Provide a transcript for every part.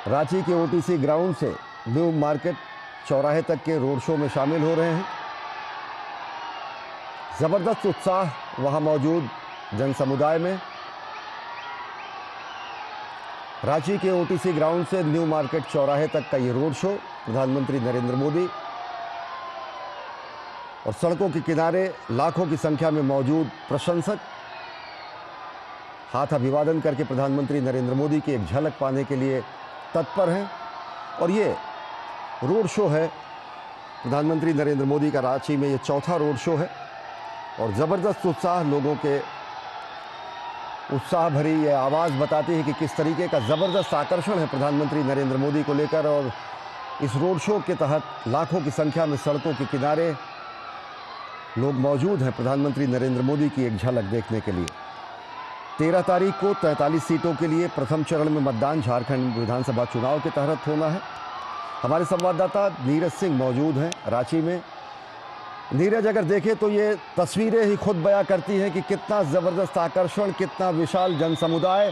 रांची के OTC ground से new market चौराहे तक के रोड शो में शामिल हो रहे हैं। जबरदस्त उत्साह वहां मौजूद जन समुदाय में। रांची के ओटीसी ग्राउंड से न्यू मार्केट चौराहे तक का ये रोड शो प्रधानमंत्री नरेंद्र मोदी और सड़कों के किनारे लाखों की संख्या में मौजूद प्रशंसक हाथ अभिवादन करके प्रधानमंत्री नरेंद्र मोदी की एक झलक पाने के लिए तत्पर हैं। और ये रोड शो है प्रधानमंत्री नरेंद्र मोदी का रांची में ये चौथा रोड शो है और ज़बरदस्त उत्साह लोगों के उत्साह भरी ये आवाज़ बताती है कि किस तरीके का ज़बरदस्त आकर्षण है प्रधानमंत्री नरेंद्र मोदी को लेकर। और इस रोड शो के तहत लाखों की संख्या में सड़कों के किनारे लोग मौजूद हैं प्रधानमंत्री नरेंद्र मोदी की एक झलक देखने के लिए। 13 तारीख को 43 सीटों के लिए प्रथम चरण में मतदान झारखंड विधानसभा चुनाव के तहत होना है। हमारे संवाददाता नीरज सिंह मौजूद हैं रांची में। नीरज, अगर देखें तो ये तस्वीरें ही खुद बयां करती हैं कि कितना ज़बरदस्त आकर्षण, कितना विशाल जन समुदाय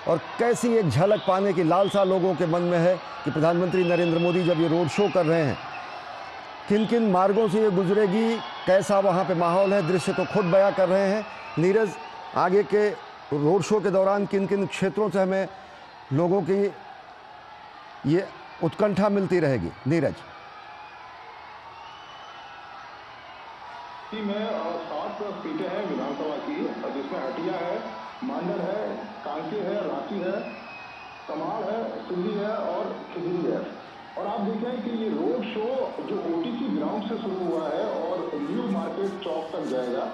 और कैसी एक झलक पाने की लालसा लोगों के मन में है कि प्रधानमंत्री नरेंद्र मोदी जब ये रोड शो कर रहे हैं किन किन मार्गों से ये गुजरेगी, कैसा वहाँ पे माहौल है, दृश्य तो खुद बयां कर रहे हैं। नीरज, आगे के रोड शो के दौरान किन किन क्षेत्रों से हमें लोगों की ये उत्कंठा मिलती रहेगी? नीरज में 7 सीटें हैं विधानसभा की, जिसमें हटिया है, मांडर है, कांके है, रांची है, कमाल है, सिंधी है और खिजरी है। और आप देखें कि ये रोड शो जो ओटीसी ग्राउंड से शुरू हुआ है और न्यू मार्केट चौक तक जाएगा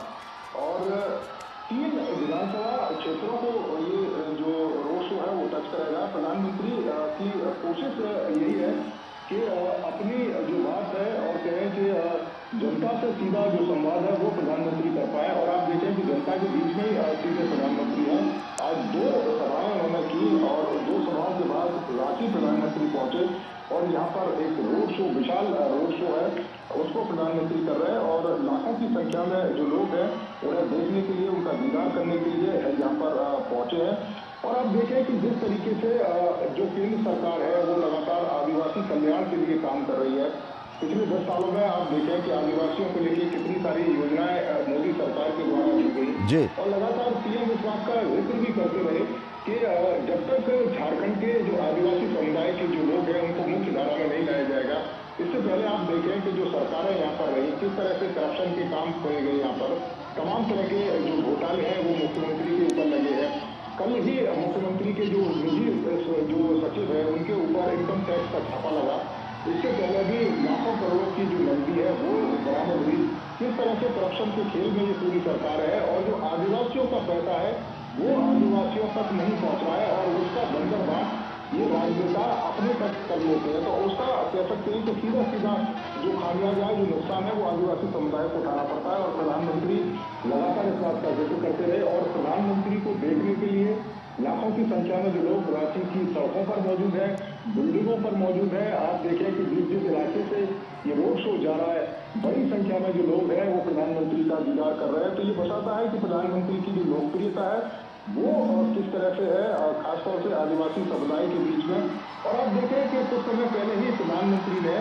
और 3 विधानसभा क्षेत्रों को ये जो रोड शो है वो टच करेगा। प्रधानमंत्री की कोशिश यही है कि अपनी जो बात है और कहें कि जनता से सीधा जो संवाद है वो प्रधानमंत्री कर पाए। और आप देखें कि जनता के बीच में सीधे प्रधानमंत्री हैं। आज 2 सभाएं उन्होंने की और 2 सभाओं के बाद रांची प्रधानमंत्री पहुंचे और यहाँ पर एक रोड शो, विशाल रोड शो है, उसको प्रधानमंत्री कर रहे हैं। और लाखों की संख्या में जो लोग हैं उन्हें देखने के लिए, उनका दीदार करने के लिए यहाँ पर पहुंचे हैं। और आप देखें कि जिस तरीके से जो केंद्र सरकार है वो लगातार आदिवासी कल्याण के लिए काम कर रही है। पिछले 10 सालों में आप देखें कि आदिवासियों को लेकर कितनी सारी योजनाएं मोदी सरकार के द्वारा की गई और लगातार पीएम इस बात का जिक्र भी करते रहे कि जब तक झारखंड के जो आदिवासी समुदाय के जो लोग हैं उनको मुख्य धारा में नहीं लाया जाएगा। इससे पहले आप देखें कि जो सरकारें यहाँ पर रही, किस तरह से करप्शन के काम किए गए, यहाँ पर तमाम तरह के जो घोटाले हैं वो मुख्यमंत्री के ऊपर लगे हैं। कल ही मुख्यमंत्री के जो निजी जो सचिव है उनके ऊपर इनकम टैक्स का छापा लगा। इससे पहले भी लाखों करोड़ों की जो नकदी है वो बरामद हुई। किस तरह से करप्शन के खेल में ये पूरी सरकार है और जो आदिवासियों का पैसा है वो आदिवासियों तक नहीं पहुंच रहा है और उसका बंदर बांट ये राजनेता अपने तक कर लेते हैं। तो उसका कह सकते हैं कि सीधा सीधा जो खामियाजा है, जो नुकसान है वो आदिवासी समुदाय को उठाना पड़ता है। और प्रधानमंत्री लगातार इस बात का जिक्र करते रहे और प्रधानमंत्री को देखने के लिए लाखों की संख्या में जो लोग रांची की सड़कों पर मौजूद है, बिल्डिंगों पर मौजूद है। आप देखें कि जिस इलाके से ये रोड शो जा रहा है बड़ी संख्या में जो लोग हैं वो प्रधानमंत्री का दीदार कर रहे हैं। तो ये बताता है कि प्रधानमंत्री की जो लोकप्रियता है वो किस तरह से है, खासतौर से आदिवासी समुदाय के बीच में। और आप देखें कि कुछ समय पहले ही प्रधानमंत्री ने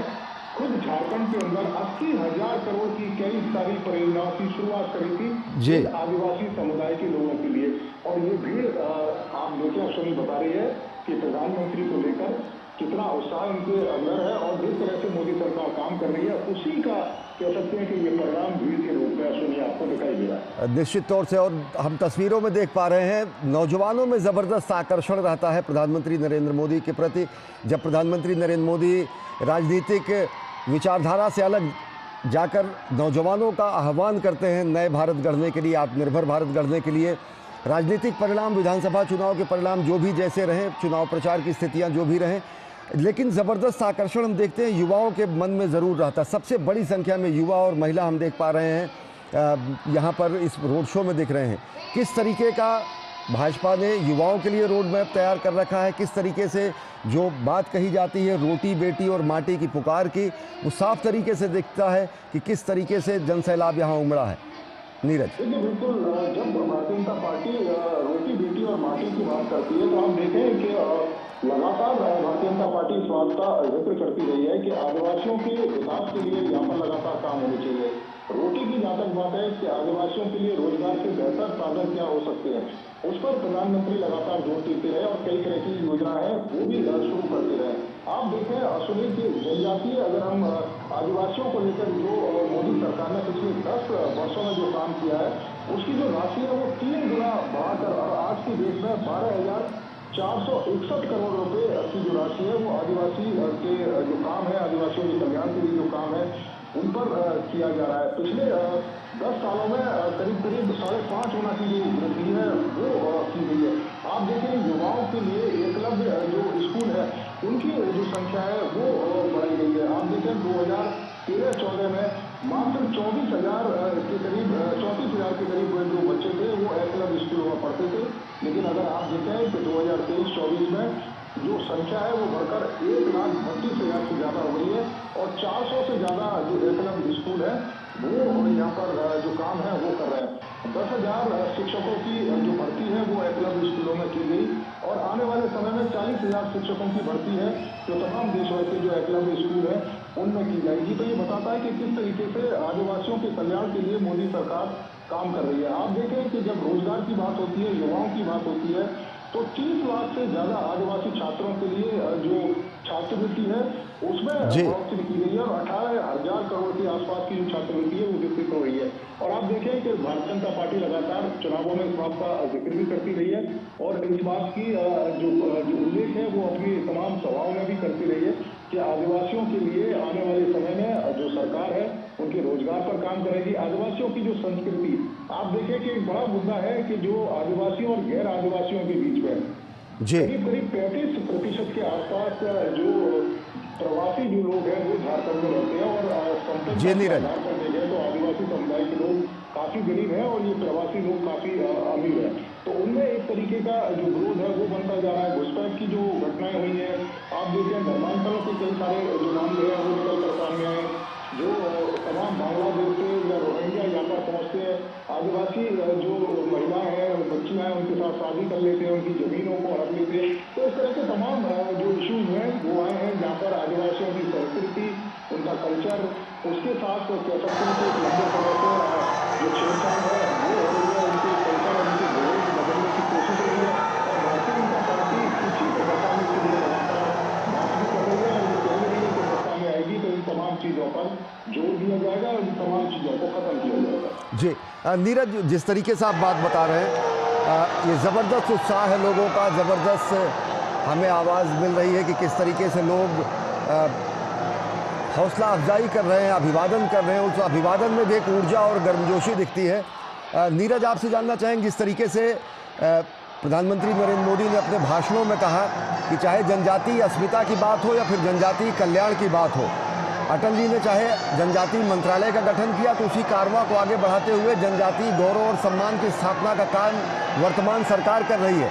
खुद झारखंड के अंदर 80,000 करोड़ की कई सारी परियोजनाओं की शुरुआत करी थी आदिवासी समुदाय के लोगों के लिए। और ये भीड़ आप देखें, अश्विनी बता रही है कि प्रधानमंत्री को लेकर कितना उत्साह उनके अंदर है और जिस तरह से मोदी सरकार काम कर रही है उसी का कह सकते हैं कि ये परिणाम भीड़ के रूप में अश्विनी आपको दिखाई दे रहा है। निश्चित तौर से। और हम तस्वीरों में देख पा रहे हैं नौजवानों में ज़बरदस्त आकर्षण रहता है प्रधानमंत्री नरेंद्र मोदी के प्रति। जब प्रधानमंत्री नरेंद्र मोदी राजनीतिक विचारधारा से अलग जाकर नौजवानों का आह्वान करते हैं नए भारत गढ़ने के लिए, आत्मनिर्भर भारत गढ़ने के लिए। राजनीतिक परिणाम, विधानसभा चुनाव के परिणाम जो भी जैसे रहें, चुनाव प्रचार की स्थितियां जो भी रहें, लेकिन ज़बरदस्त आकर्षण हम देखते हैं युवाओं के मन में ज़रूर रहता है। सबसे बड़ी संख्या में युवा और महिला हम देख पा रहे हैं यहाँ पर इस रोड शो में दिख रहे हैं। किस तरीके का भाजपा ने युवाओं के लिए रोड मैप तैयार कर रखा है, किस तरीके से जो बात कही जाती है रोटी बेटी और माटी की पुकार की, वो साफ तरीके से दिखता है कि किस तरीके से जनसैलाब यहाँ उमड़ा है। नीरज, बिल्कुल, जब भारतीय जनता पार्टी रोटी बेटी और माटी की बात करती है तो आप देखें कि लगातार भारतीय जनता जनता पार्टी इस बात का जिक्र करती रही है कि आदिवासियों के विकास के लिए यहाँ पर लगातार काम होने चाहिए। रोटी की जहाँ तक बात है कि आदिवासियों के लिए रोजगार के बेहतर साधन क्या हो सकते हैं, उस पर प्रधानमंत्री लगातार जोर देते रहे और कई तरह की योजना है वो भी शुरू करते रहे। आप देखें सुनील की जनजातीय, अगर हम आदिवासियों को लेकर जो मोदी सरकार ने पिछले 10 वर्षों में जो काम किया है, उसकी जो राशि है वो 3 गुना बढ़ाकर और आज की डेट में 12,461 करोड़ रुपए की जो राशि है वो आदिवासी के जो काम है, आदिवासियों के कल्याण के लिए जो काम है उन पर किया जा रहा है। पिछले 10 सालों में करीब 5.5 गुना की जो वृद्धि है वो की गई है। आप देखें युवाओं के लिए एकलव्य जो स्कूल है उनकी जो संख्या है वो बढ़ाई गई है। आप देखें 2013-14 में मात्र 34,000 के करीब 34,000 के करीब जो बच्चे थे वो एकलव्य स्कूलों में पढ़ते थे, लेकिन अगर आप देखें कि 2023-24 में जो संख्या है वो बढ़कर 1,32,000 से ज्यादा हो गई है और 400 से ज्यादा जो एकलव्य स्कूल है वो यहाँ पर जो काम है वो कर रहे हैं। 10,000 शिक्षकों की जो भर्ती है वो एकलव्य स्कूलों में की गई और आने वाले समय में 40,000 शिक्षकों की भर्ती है जो तमाम देशभर के जो एकलव्य स्कूल है उनमें की जाएगी। तो ये बताता है कि किस तरीके से आदिवासियों के कल्याण के लिए मोदी सरकार काम कर रही है। आप देखें कि जब रोजगार की बात होती है, युवाओं की बात होती है, तो 30 लाख से ज्यादा आदिवासी छात्रों के लिए जो छात्रवृत्ति है उसमें जी बढ़ोतरी की गई है और 18,000 करोड़ के आसपास की जो छात्रवृत्ति है वो विकसित हो रही है। और आप देखें कि भारतीय जनता पार्टी लगातार चुनावों में इस बात का जिक्र भी करती रही है और इस बात की जो उल्लेख है वो अपनी तमाम सभाओं में भी करती रही है कि आदिवासियों के लिए आने वाले समय में जो सरकार है उनके रोजगार पर काम करेगी। आदिवासियों की जो संस्कृति, आप देखें कि एक बड़ा मुद्दा है कि जो आदिवासियों और गैर आदिवासियों के बीच में जी करीब 35% के आसपास जो प्रवासी जो लोग हैं वो झारखंड में रहते हैं और जी संपत्ति के नीरज, आधार पर देखें तो आदिवासी समुदाय के लोग काफी गरीब हैं और ये प्रवासी लोग काफी अमीर हैं। तो उनमें एक तरीके का जो विरोध है वो बनता जा रहा है। घुसपैठ की जो घटनाएं हुई हैं, आप देखें धर्मांतरों के कई सारे जो मामले हैं वो निकल कर सामने आए। जो तमाम बांग्लादेश से या रोहिंग्या यहाँ पर पहुंचते हैं, आदिवासी जो महिलाएं हैं, बच्चियां हैं, उनके साथ शादी कर लेते हैं, उनकी जमीनों को हड़प लेते हैं। तो इस तरह के तमाम जो इश्यूज हैं वो आए हैं जहाँ पर आदिवासियों की संस्कृति, उनका कल्चर, उसके साथ कह सकते हैं कि एक लंबे समय से जो छेड़छाड़ है वो हो रही है, उनके कल्चर और उनके भूगोल को बदलने की कोशिश हो रही है और भारतीय जनता पार्टी इस चीज को बचाने के लिए लगातार बात भी कर रही है और ये कह रही है कि सत्ता में आएगी तो इन तमाम चीजों पर जोर दिया जाएगा और इन तमाम चीजों को खत्म किया जाएगा। जी नीरज, जिस तरीके से आप बात बता रहे हैं ये ज़बरदस्त उत्साह है लोगों का, ज़बरदस्त हमें आवाज़ मिल रही है कि किस तरीके से लोग हौसला अफजाई कर रहे हैं, अभिवादन कर रहे हैं। उस अभिवादन में भी एक ऊर्जा और गर्मजोशी दिखती है। नीरज, आपसे जानना चाहेंगे जिस तरीके से प्रधानमंत्री नरेंद्र मोदी ने अपने भाषणों में कहा कि चाहे जनजातीय अस्मिता की बात हो या फिर जनजातीय कल्याण की बात हो, अटल जी ने चाहे जनजातीय मंत्रालय का गठन किया तो उसी कारवां को आगे बढ़ाते हुए जनजातीय गौरव और सम्मान की स्थापना का काम वर्तमान सरकार कर रही है।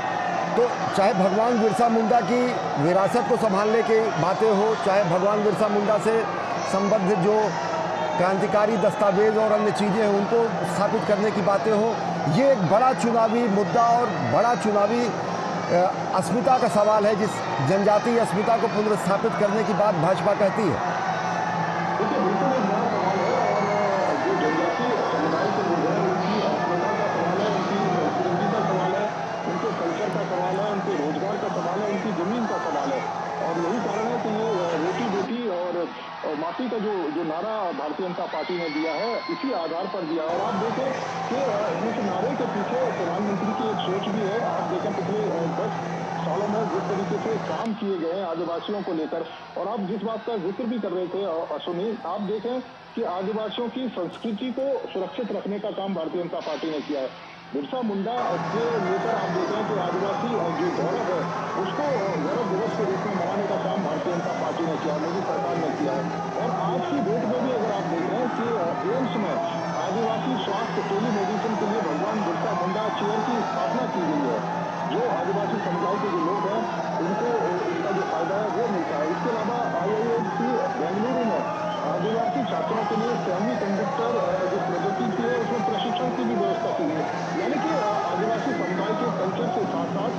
तो चाहे भगवान बिरसा मुंडा की विरासत को संभालने की बातें हो, चाहे भगवान बिरसा मुंडा से संबद्ध जो क्रांतिकारी दस्तावेज और अन्य चीज़ें हैं उनको स्थापित करने की बातें हो, ये एक बड़ा चुनावी मुद्दा और बड़ा चुनावी अस्मिता का सवाल है, जिस जनजातीय अस्मिता को पुनर्स्थापित करने की बात भाजपा कहती है। देखिए बिल्कुल एक बड़ा सवाल है और जो जनजातीय समुदाय के लोग हैं उनकी अस्मिता का सवाल है, उनकी संस्कृति का सवाल है, उनके कल्चर का सवाल है, उनके रोजगार का सवाल है, उनकी जमीन का सवाल है। और यही कारण है कि ये रोटी बेटी और माटी का जो नारा भारतीय जनता पार्टी ने दिया है इसी आधार पर दिया है। और आप देखें कि इस नारे के पीछे प्रधानमंत्री की एक सोच भी है। आप देखें पिछले 10 सालों में जिस तरीके से काम किए गए हैं आदिवासियों को लेकर, और आप जिस बात का जिक्र भी कर रहे थे सुनील, आप देखें कि आदिवासियों की संस्कृति को सुरक्षित रखने का काम भारतीय जनता पार्टी ने किया है। बिरसा मुंडा के लेकर आप देखें कि आदिवासी जो गौरव है उसको गौरव दिवस के रूप में मनाने का काम भारतीय जनता पार्टी ने किया, मोदी सरकार ने किया है। और आज की डेट में भी अगर आप देख रहे हैं कि एम्स में आदिवासी स्वास्थ्य टेलीमेडिसिन के लिए भगवान बिरसा मुंडा चेयर की स्थापना की गई है। जो आदिवासी समुदाय के जो लोग हैं उनको इसका जो फायदा है वो मिलता है। इसके अलावा IISc बेंगलुरु में आदिवासी छात्रों के लिए सेमी कंडक्टर जो प्रौद्योगिकी की है उसमें प्रशिक्षण की भी व्यवस्था की गई है। यानी कि आदिवासी समुदाय के कल्चर के साथ साथ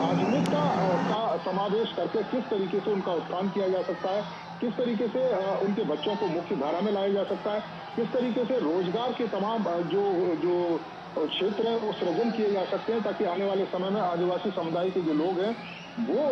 आधुनिकता का समावेश कर करके किस तरीके से उनका उत्थान किया जा सकता है, किस तरीके से उनके बच्चों को मुख्य धारा में लाया जा सकता है, किस तरीके से रोजगार के तमाम जो जो क्षेत्र है वो सृजन किए जा सकते हैं, ताकि आने वाले समय में आदिवासी समुदाय के जो लोग हैं वो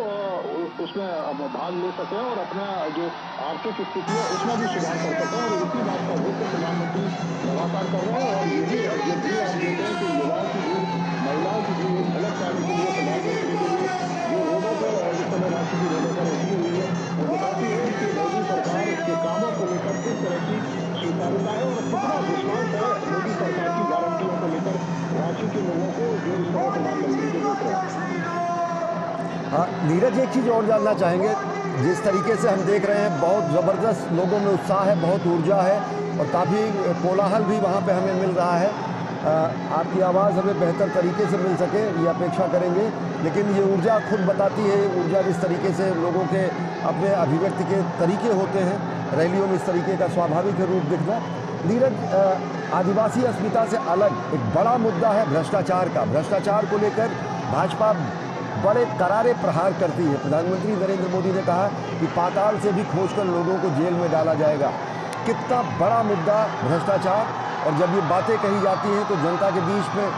उसमें भाग ले सकें और अपना जो आर्थिक स्थिति है उसमें भी सुधार कर सकें। और इसी बात का जिक्र प्रधानमंत्री लगातार कर रहे हैं। और यही जो भी आप देख रहे हैं कि युवाओं की भीड़, महिलाओं की भीड़ एक झलक पाने के लिए प्रधानमंत्री के लिए जो रोडों पर इस समय रांची की रोडों पर उतरी हुई है, वो बताती है कि मोदी सरकार के कामों को लेकर किस तरह की स्वीकार्यता है और कितना विश्वास है मोदी सरकार की गारंटियों को लेकर रांची के लोगों को जो इस समय प्रधानमंत्री को देख रहे हैं। हाँ नीरज, एक चीज़ और जानना चाहेंगे। जिस तरीके से हम देख रहे हैं बहुत ज़बरदस्त लोगों में उत्साह है, बहुत ऊर्जा है और काफ़ी कोलाहल भी वहाँ पे हमें मिल रहा है। आपकी आवाज़ हमें बेहतर तरीके से मिल सके ये अपेक्षा करेंगे, लेकिन ये ऊर्जा खुद बताती है, ऊर्जा जिस तरीके से लोगों के अपने अभिव्यक्ति के तरीके होते हैं, रैलियों में इस तरीके का स्वाभाविक रूप दिखना। नीरज, आदिवासी अस्मिता से अलग एक बड़ा मुद्दा है भ्रष्टाचार का। भ्रष्टाचार को लेकर भाजपा बड़े करारे प्रहार करती है। प्रधानमंत्री नरेंद्र मोदी ने कहा कि पाताल से भी खोजकर लोगों को जेल में डाला जाएगा। कितना बड़ा मुद्दा भ्रष्टाचार, और जब ये बातें कही जाती हैं तो जनता के बीच में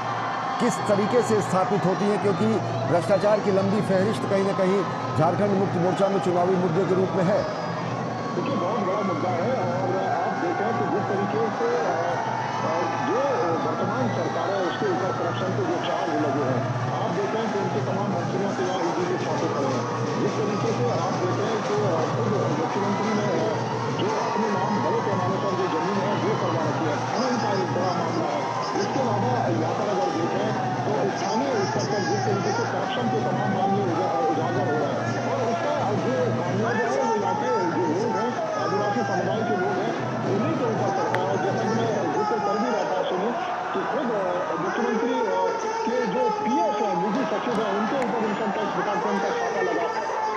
किस तरीके से स्थापित होती हैं, क्योंकि भ्रष्टाचार की लंबी फहरिस्त कहीं ना कहीं झारखंड मुक्ति मोर्चा में चुनावी मुद्दे के रूप में है। देखिए बहुत बड़ा मुद्दा है। और आप देखें कि जिस तरीके से जो वर्तमान सरकार है उसके ऊपर करप्शन के जो चार्ज लगे हैं, आप देखें कि उनके तमाम मंत्रियों के यहाँ ईडी के छापे पड़े हैं। जिस तरीके से आप देखें कि खुद मुख्यमंत्री ने जो अपने नाम बड़े पैमाने पर जो जमीन है वो करवा रखी है, खनन का एक बड़ा मामला है। इसके अलावा यहाँ पर अगर देखें तो स्थानीय स्तर पर जिस तरीके से करप्शन के तमाम मामले उजागर हो रहे हैं और उसका जो खामियाजा है वो यहाँ के जो लोग हैं, आदिवासी समुदाय के लोग हैं, उन्हीं के ऊपर पड़ता है। जैसा कि मैं जिक्र कर भी रहा था सुनी कि खुद मुख्यमंत्री के जो पीएस है, निजी सचिव है, उनके ऊपर इनकम टैक्स डिपार्टमेंट का छापा लगा।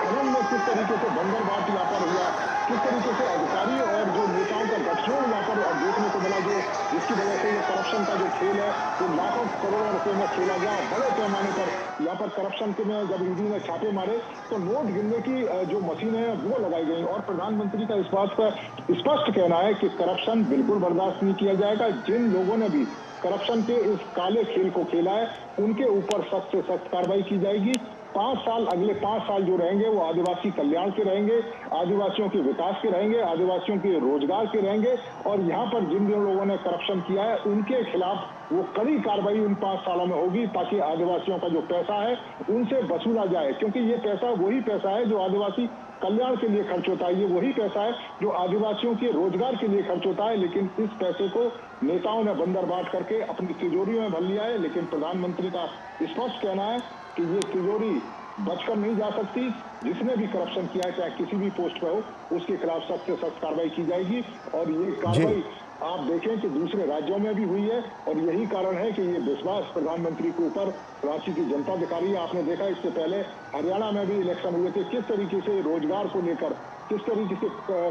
खनन में किस तरीके से बंदरबाट यहाँ पर हुआ, किस तरीके से अधिकारी और जो नेताओं का गठजोड़ यहाँ पर देखने को मिला, जो जिसकी वजह से ये करप्शन का जो खेल है वो लाखों करोड़ों रुपए में खेला गया बड़े पैमाने पर। यहाँ पर करप्शन के में जब ईडी ने छापे मारे तो नोट गिनने की जो मशीनें हैं वो लगाई गई। और प्रधानमंत्री का इस बात पर स्पष्ट कहना है कि करप्शन बिल्कुल बर्दाश्त नहीं किया जाएगा। जिन लोगों ने भी करप्शन के इस काले खेल को खेला है उनके ऊपर सख्त से सख्त कार्रवाई की जाएगी। 5 साल, अगले 5 साल जो रहेंगे वो आदिवासी कल्याण के रहेंगे, आदिवासियों के विकास के रहेंगे, आदिवासियों के रोजगार के रहेंगे। और यहाँ पर जिन जिन लोगों ने करप्शन किया है उनके खिलाफ वो कड़ी कार्रवाई उन 5 सालों में होगी, ताकि आदिवासियों का जो पैसा है उनसे वसूला जाए। क्योंकि ये पैसा वही पैसा है जो आदिवासी कल्याण के लिए खर्च होता है, ये वही पैसा है जो आदिवासियों के रोजगार के लिए खर्च होता है। लेकिन इस पैसे को नेताओं ने बंदर बांट करके अपनी तिजोरी में भर लिया है। लेकिन प्रधानमंत्री का स्पष्ट कहना है कि ये तिजोरी बचकर नहीं जा सकती। जिसने भी करप्शन किया है चाहे किसी भी पोस्ट पर हो उसके खिलाफ सख्त से सख्त कार्रवाई की जाएगी। और ये कार्रवाई आप देखें कि दूसरे राज्यों में भी हुई है और यही कारण है कि ये विश्वास प्रधानमंत्री के ऊपर रांची की जनता दिखा रही है। आपने देखा इससे पहले हरियाणा में भी इलेक्शन हुए थे, किस तरीके से रोजगार को लेकर किस तरीके से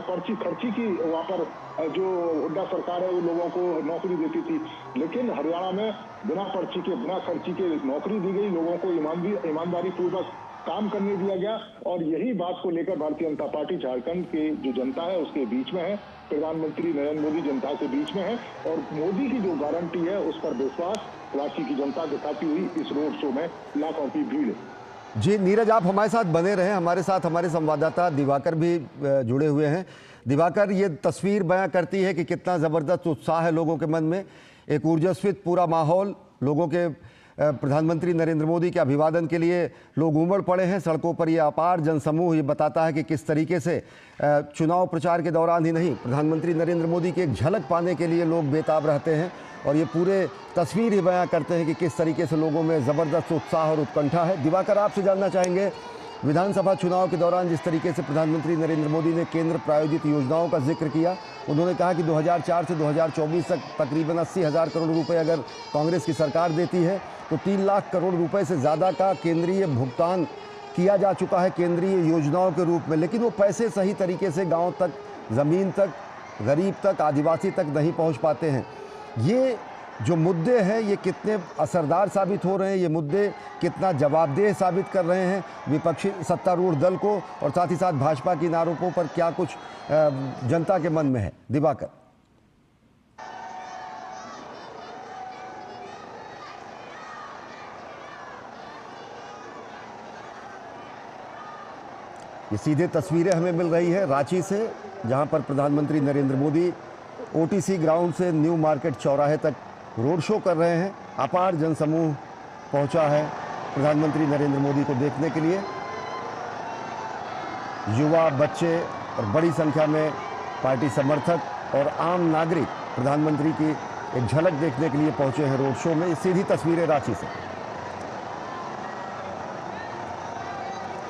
पर्ची खर्ची की वहाँ पर जो हुड्डा सरकार है वो लोगों को नौकरी देती थी। लेकिन हरियाणा में बिना पर्ची के बिना खर्ची के नौकरी दी गई, लोगों को ईमानदारी पूर्वक काम करने दिया गया। और यही बात को लेकर भारतीय जनता पार्टी झारखंड की जो जनता है उसके बीच में है, प्रधानमंत्री नरेंद्र मोदी जनता के बीच में है। और मोदी की जो गारंटी है उस पर विश्वास रांची की जनता दिखाती हुई इस रोड शो में लाखों की भीड़ है। जी नीरज, आप हमारे साथ बने रहें। हमारे साथ हमारे संवाददाता दिवाकर भी जुड़े हुए हैं। दिवाकर, ये तस्वीर बयां करती है कि कितना ज़बरदस्त उत्साह है लोगों के मन में, एक ऊर्जास्वित पूरा माहौल, लोगों के प्रधानमंत्री नरेंद्र मोदी के अभिवादन के लिए लोग उमड़ पड़े हैं सड़कों पर। ये अपार जनसमूह ये बताता है कि किस तरीके से चुनाव प्रचार के दौरान ही नहीं, प्रधानमंत्री नरेंद्र मोदी की एक झलक पाने के लिए लोग बेताब रहते हैं। और ये पूरे तस्वीर ही बयां करते हैं कि किस तरीके से लोगों में ज़बरदस्त उत्साह और उत्कंठा है। दिवाकर, आपसे जानना चाहेंगे, विधानसभा चुनाव के दौरान जिस तरीके से प्रधानमंत्री नरेंद्र मोदी ने केंद्र प्रायोजित योजनाओं का जिक्र किया, उन्होंने कहा कि 2004 से 2024 तक तकरीबन 80,000 करोड़ रुपए अगर कांग्रेस की सरकार देती है तो 3 लाख करोड़ रुपए से ज़्यादा का केंद्रीय भुगतान किया जा चुका है केंद्रीय योजनाओं के रूप में। लेकिन वो पैसे सही तरीके से गाँव तक, ज़मीन तक, गरीब तक, आदिवासी तक नहीं पहुँच पाते हैं। ये जो मुद्दे हैं ये कितने असरदार साबित हो रहे हैं, ये मुद्दे कितना जवाबदेह साबित कर रहे हैं विपक्षी सत्तारूढ़ दल को, और साथ ही साथ भाजपा के इन आरोपों पर क्या कुछ जनता के मन में है। दिवाकर, ये सीधे तस्वीरें हमें मिल रही है रांची से, जहां पर प्रधानमंत्री नरेंद्र मोदी ओटीसी ग्राउंड से न्यू मार्केट चौराहे तक रोड शो कर रहे हैं। अपार जनसमूह पहुंचा है प्रधानमंत्री नरेंद्र मोदी को देखने के लिए। युवा, बच्चे और बड़ी संख्या में पार्टी समर्थक और आम नागरिक प्रधानमंत्री की एक झलक देखने के लिए पहुंचे हैं रोड शो में। ये सीधी तस्वीरें रांची से।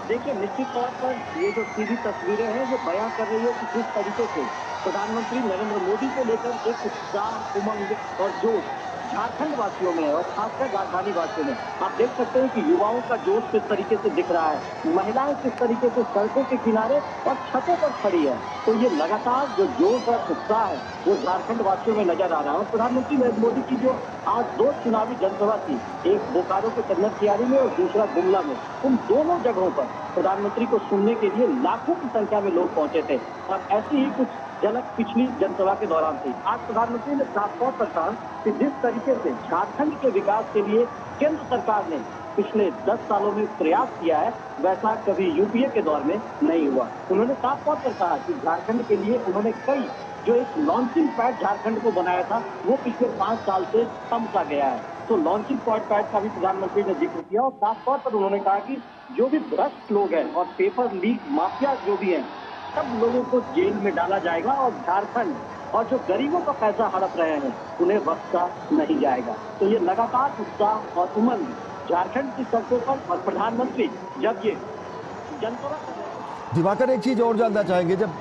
देखिए, निश्चित तौर पर ये जो सीधी तस्वीरें हैं वो बयां कर रही है कि किस तरीके से प्रधानमंत्री नरेंद्र मोदी को लेकर एक उत्साह, उमंग और जोश झारखंड वासियों में है और खासकर राजधानी वासियों में। आप देख सकते हैं कि युवाओं का जोश किस तरीके से दिख रहा है, महिलाएं किस तरीके से सड़कों के किनारे और छतों पर खड़ी है। तो ये लगातार जो जोश और उत्साह है वो झारखंड वासियों में नजर आ रहा है। और प्रधानमंत्री नरेंद्र मोदी की जो आज 2 चुनावी जनसभा थी, एक बोकारो के कन्नरकियारी में और दूसरा गुमला में, उन दोनों जगहों पर प्रधानमंत्री को सुनने के लिए लाखों की संख्या में लोग पहुंचे थे। और ऐसी ही कुछ झलक पिछली जनसभा के दौरान थी। आज प्रधानमंत्री ने साफ तौर पर कहा कि जिस तरीके से झारखंड के विकास के लिए केंद्र सरकार ने पिछले 10 सालों में प्रयास किया है, वैसा कभी यूपीए के दौर में नहीं हुआ। उन्होंने साफ तौर पर कहा कि झारखंड के लिए उन्होंने कई जो एक लॉन्चिंग पैड झारखंड को बनाया था वो पिछले 5 साल से थम सा गया है। तो लॉन्चिंग पैड का भी प्रधानमंत्री ने जिक्र किया और साफ तौर पर उन्होंने कहा कि जो भी भ्रष्ट लोग हैं और पेपर लीक माफिया जो भी हैं, सब लोगों को जेल में डाला जाएगा और झारखंड और जो गरीबों का पैसा हड़प रहे हैं उन्हें बख्शा नहीं जाएगा। तो ये लगातार उत्साह और उमंग झारखंड की सड़कों पर, और प्रधानमंत्री जब ये जनसभा कर रहे हैं। दिवाकर, एक चीज और जानना चाहेंगे, जब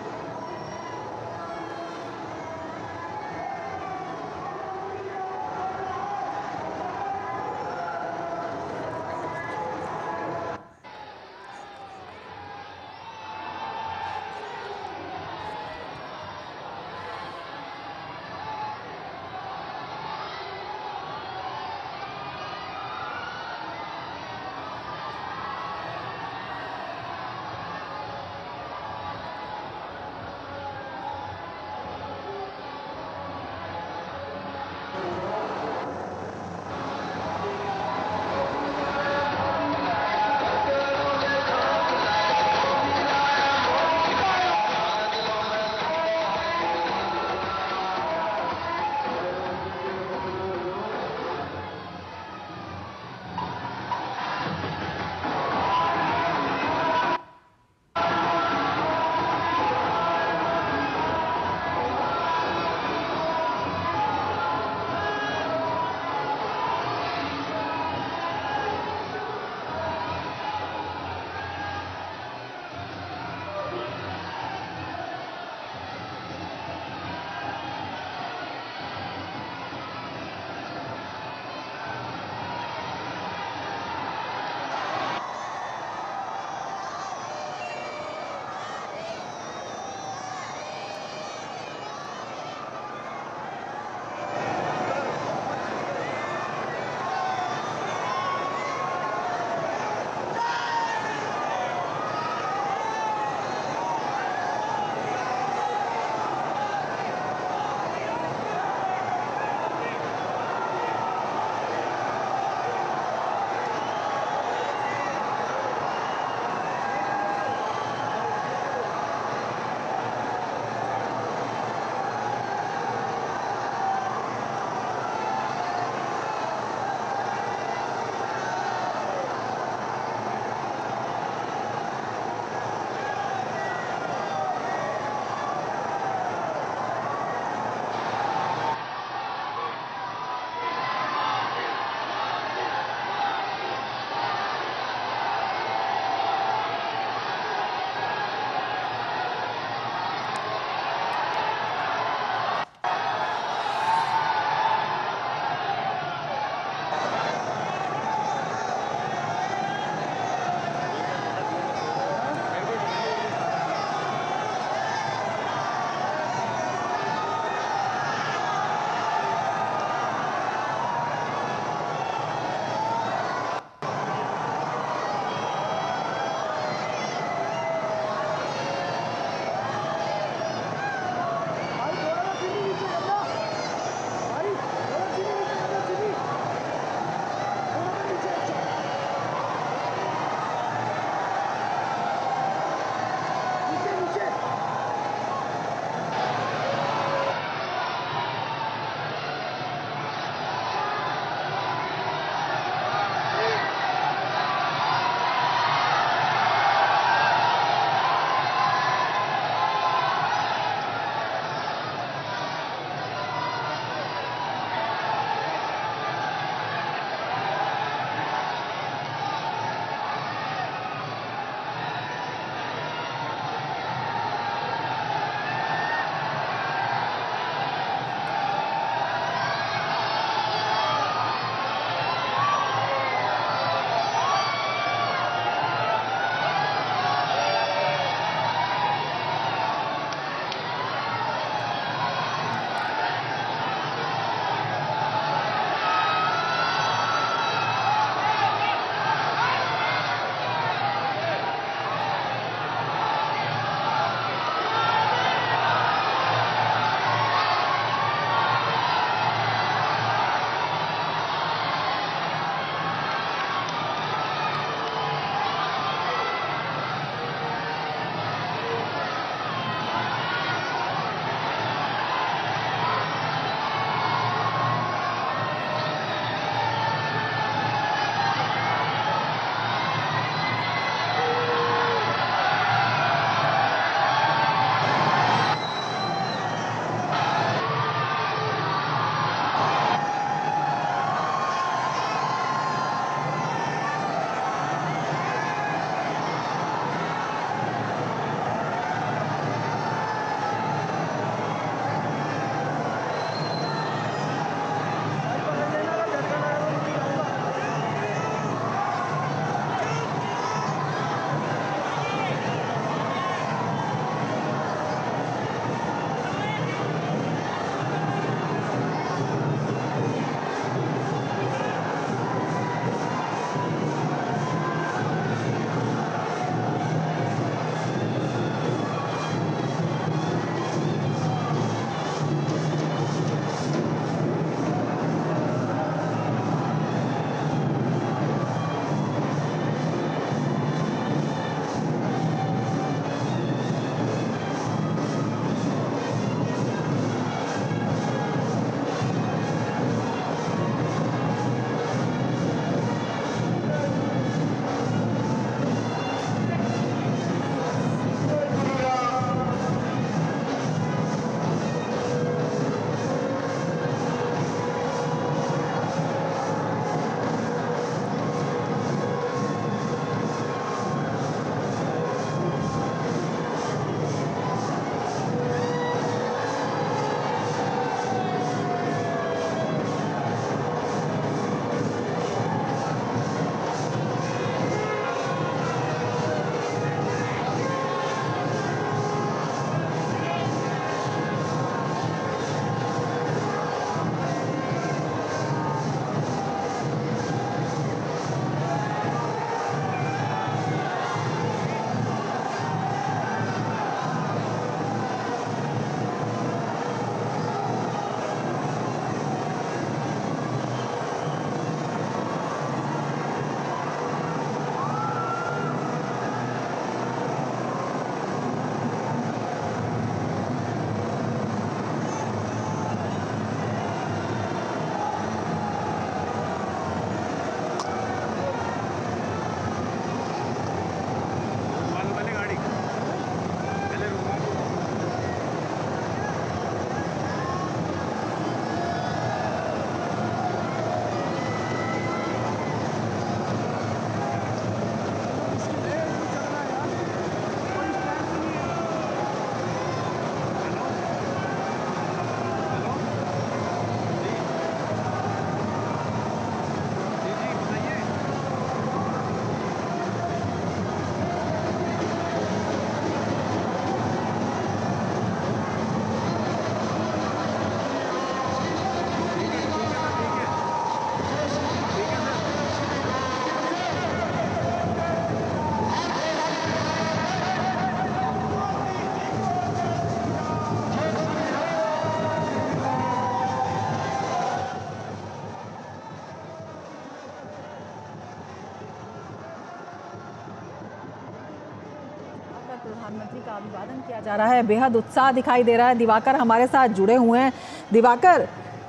प्रधानमंत्री का अभिवादन किया जा रहा है। बेहद उत्साह दिखाई दे रहा है। दिवाकर हमारे साथ जुड़े हुए हैं। दिवाकर,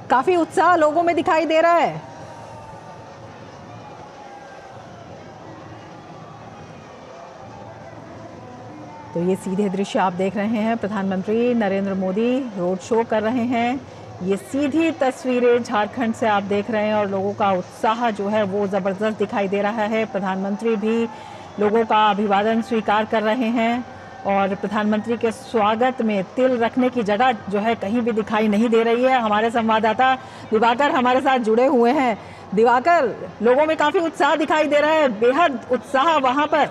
काफी उत्साह लोगों में दिखाई दे रहा है। तो ये सीधे दृश्य आप देख रहे हैं, प्रधानमंत्री नरेंद्र मोदी रोड शो कर रहे हैं। ये सीधी तस्वीरें झारखंड से आप देख रहे हैं और लोगों का उत्साह जो है वो ज़बरदस्त दिखाई दे रहा है। प्रधानमंत्री भी लोगों का अभिवादन स्वीकार कर रहे हैं और प्रधानमंत्री के स्वागत में तिल रखने की जगह जो है कहीं भी दिखाई नहीं दे रही है। हमारे संवाददाता दिवाकर हमारे साथ जुड़े हुए हैं। दिवाकर, लोगों में काफ़ी उत्साह दिखाई दे रहा है, बेहद उत्साह वहाँ पर।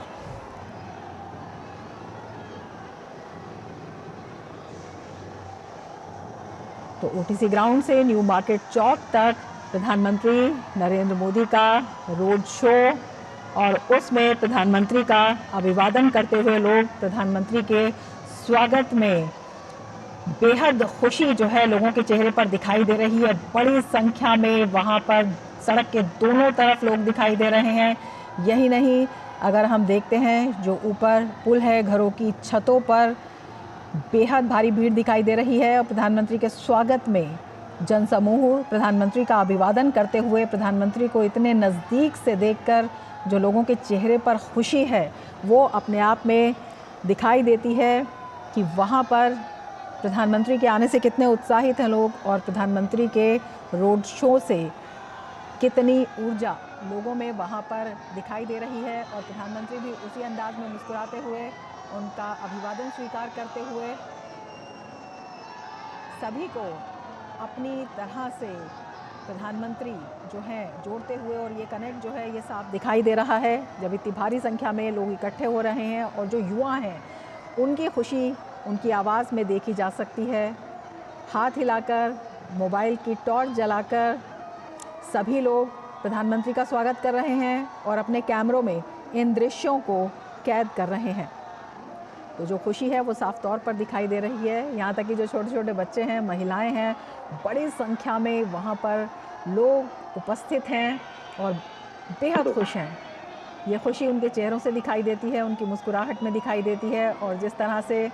तो ओटीसी ग्राउंड से न्यू मार्केट चौक तक प्रधानमंत्री नरेंद्र मोदी का रोड शो और उसमें प्रधानमंत्री का अभिवादन करते हुए लोग प्रधानमंत्री के स्वागत में बेहद खुशी जो है लोगों के चेहरे पर दिखाई दे रही है। बड़ी संख्या में वहां पर सड़क के दोनों तरफ लोग दिखाई दे रहे हैं। यही नहीं, अगर हम देखते हैं जो ऊपर पुल है, घरों की छतों पर बेहद भारी भीड़ दिखाई दे रही है और प्रधानमंत्री के स्वागत में जनसमूह प्रधानमंत्री का अभिवादन करते हुए प्रधानमंत्री को इतने नज़दीक से देखकर जो लोगों के चेहरे पर खुशी है वो अपने आप में दिखाई देती है कि वहाँ पर प्रधानमंत्री के आने से कितने उत्साहित हैं लोग और प्रधानमंत्री के रोड शो से कितनी ऊर्जा लोगों में वहाँ पर दिखाई दे रही है। और प्रधानमंत्री भी उसी अंदाज में मुस्कुराते हुए उनका अभिवादन स्वीकार करते हुए सभी को अपनी तरह से प्रधानमंत्री जो हैं जोड़ते हुए, और ये कनेक्ट जो है ये साफ दिखाई दे रहा है जब इतनी भारी संख्या में लोग इकट्ठे हो रहे हैं। और जो युवा हैं उनकी खुशी उनकी आवाज़ में देखी जा सकती है। हाथ हिलाकर, मोबाइल की टॉर्च जलाकर सभी लोग प्रधानमंत्री का स्वागत कर रहे हैं और अपने कैमरों में इन दृश्यों को कैद कर रहे हैं। तो जो खुशी है वो साफ तौर पर दिखाई दे रही है। यहाँ तक कि जो छोटे छोटे बच्चे हैं, महिलाएं हैं, बड़ी संख्या में वहाँ पर लोग उपस्थित हैं और बेहद खुश हैं। ये खुशी उनके चेहरों से दिखाई देती है, उनकी मुस्कुराहट में दिखाई देती है। और जिस तरह से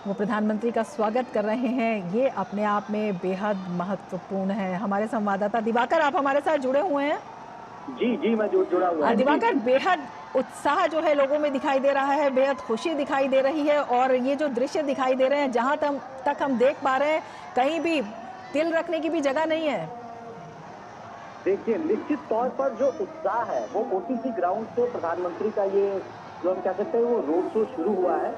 वो प्रधानमंत्री का स्वागत कर रहे हैं ये अपने आप में बेहद महत्वपूर्ण है। हमारे संवाददाता दिवाकर, आप हमारे साथ जुड़े हुए हैं। जी मैं जुड़ा हुआ है। दिवाकर, बेहद उत्साह जो है लोगों में दिखाई दे रहा है, बेहद खुशी दिखाई दे रही है और ये जो दृश्य दिखाई दे रहे हैं, जहां तक हम देख पा रहे हैं कहीं भी तिल रखने की भी जगह नहीं है। देखिए, निश्चित तौर पर जो उत्साह है वो ओटीसी ग्राउंड से प्रधानमंत्री का ये जो हम कह सकते हैं वो रोड शो शुरू हुआ है।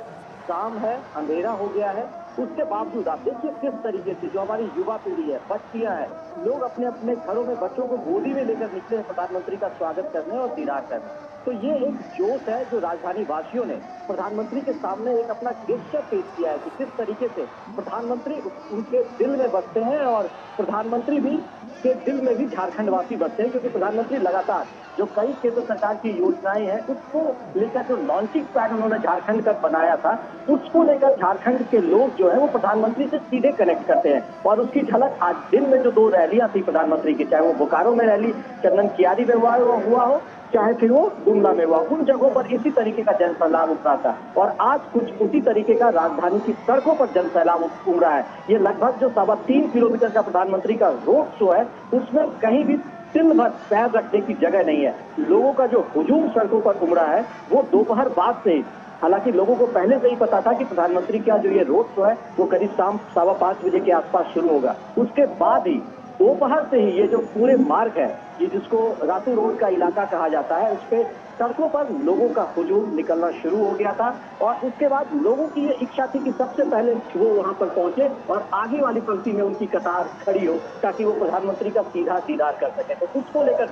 शाम है, अंधेरा हो गया है, उसके बावजूद आप देखिए किस तरीके से जो हमारी युवा पीढ़ी है, बच्चियां हैं, लोग अपने अपने घरों में बच्चों को गोदी में लेकर निकले हैं प्रधानमंत्री का स्वागत करने और दीदार करने। तो ये एक जोश है जो राजधानी वासियों ने प्रधानमंत्री के सामने एक अपना गेस्चर पेश किया है कि किस तरीके से प्रधानमंत्री उनके दिल में बसते हैं और प्रधानमंत्री भी के दिल में भी झारखंड वासी बसते हैं, क्योंकि प्रधानमंत्री लगातार जो कई केंद्र सरकार की योजनाएं हैं उसको लेकर जो लॉन्चिंग पैड उन्होंने झारखंड का बनाया था, उसको लेकर झारखंड के लोग जो है वो प्रधानमंत्री से सीधे कनेक्ट करते हैं। और उसकी झलक आज दिन में जो 2 रैलियां थी प्रधानमंत्री की, चाहे वो बोकारो में रैली चंदन कियारी में हुआ हो, चाहे फिर वो गुमला में हुआ, उन जगहों पर इसी तरीके का जनसैलाब उमड़ा था। और आज कुछ उसी तरीके का राजधानी की सड़कों पर जनसैलाब उमड़ा है। ये लगभग जो 3.25 किलोमीटर का प्रधानमंत्री का रोड शो है उसमें कहीं भी तिल भर पैर रखने की जगह नहीं है। लोगों का जो हुजूम सड़कों पर उमड़ा है वो दोपहर बाद से, हालांकि लोगों को पहले से ही पता था कि प्रधानमंत्री का जो ये रोड शो है वो करीब शाम 5:15 बजे के आसपास शुरू होगा। उसके बाद ही दोपहर से ही ये जो पूरे मार्ग है, ये जिसको रातू रोड का इलाका कहा जाता है, उस पे सड़कों पर लोगों का हुजूम निकलना शुरू हो गया था। और उसके बाद लोगों की ये इच्छा थी कि सबसे पहले वो वहां पर पहुंचे और आगे वाली पंक्ति में उनकी कतार खड़ी हो ताकि वो प्रधानमंत्री का सीधा दीदार कर सके। तो उसको लेकर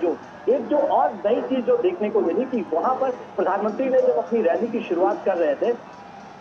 जो और नई चीज जो देखने को मिली कि वहां पर प्रधानमंत्री ने जब अपनी रैली की शुरुआत कर रहे थे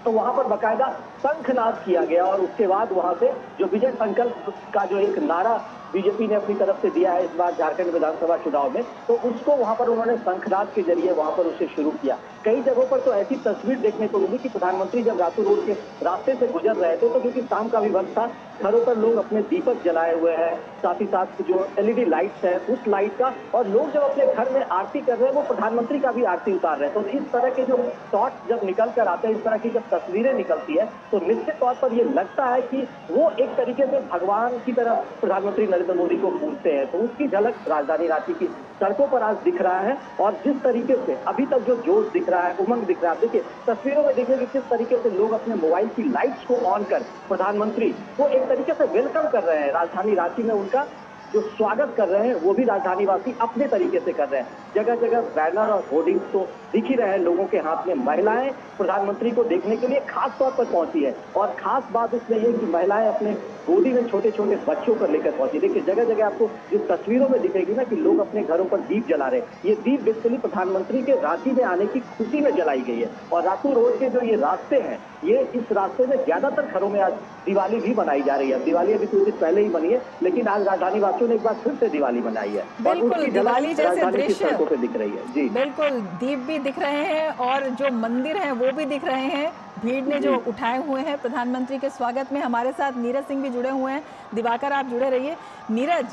तो वहां पर बकायदा शंखनाद किया गया और उसके बाद वहां से जो विजय संकल्प का जो एक नारा बीजेपी ने अपनी तरफ से दिया है इस बार झारखंड विधानसभा चुनाव में, तो उसको वहां पर उन्होंने शंखनाद के जरिए वहां पर उसे शुरू किया। कई जगहों पर तो ऐसी तस्वीर देखने को मिली कि प्रधानमंत्री जब रातू रोड के रास्ते से गुजर रहे थे, तो क्योंकि शाम का भी वक्त था, घरों पर लोग अपने दीपक जलाए हुए हैं, साथ ही साथ जो एलईडी लाइट्स है उस लाइट का, और लोग जब अपने घर में आरती कर रहे हैं वो प्रधानमंत्री का भी आरती उतार रहे हैं। तो इस तरह के जो शॉट्स जब निकल कर आते हैं, इस तरह की जब तस्वीरें निकलती है, तो निश्चित तौर पर ये लगता है कि वो एक तरीके से भगवान की तरह प्रधानमंत्री नरेंद्र मोदी को पूजते हैं। तो उसकी झलक राजधानी रांची की सड़कों पर आज दिख रहा है, और जिस तरीके से अभी तक जो जोश दिख रहा है, उमंग दिख रहा है, देखिए तस्वीरों में देखिए कि किस तरीके से लोग अपने मोबाइल की लाइट्स को ऑन कर प्रधानमंत्री को एक तरीके से वेलकम कर रहे हैं। राजधानी रांची में उनका जो स्वागत कर रहे हैं वो भी राजधानी वासी अपने तरीके से कर रहे हैं। जगह जगह बैनर और होर्डिंग्स तो दिख ही रहे हैं लोगों के हाथ में। महिलाएं प्रधानमंत्री को देखने के लिए खास तौर पर पहुंची है, और खास बात इसमें यह कि महिलाएं अपने गोदी में छोटे छोटे बच्चों को लेकर पहुंची। देखिए जगह जगह आपको जिस तस्वीरों में दिखेगी ना कि लोग अपने घरों पर दीप जला रहे हैं, ये दीप बेसिकली प्रधानमंत्री के रांची में आने की खुशी में जलाई गई है। और रातू रोड के जो ये रास्ते हैं, ये इस रास्ते में ज्यादातर घरों में आज दिवाली भी मनाई जा रही है। दिवाली अभी कुछ दिन पहले ही बनी है, लेकिन आज राजधानी वासियों ने एक बार फिर से दिवाली मनाई है, और उसकी दिवाली जैसे राजधानी की दृश्य सड़कों पे दिख रही है। जी बिल्कुल, दीप भी दिख रहे हैं और जो मंदिर हैं वो भी दिख रहे हैं। भीड़ ने जो उठाए हुए हैं प्रधानमंत्री के स्वागत में। हमारे साथ नीरज सिंह भी जुड़े हुए हैं। दिवाकर, आप जुड़े रहिए। नीरज,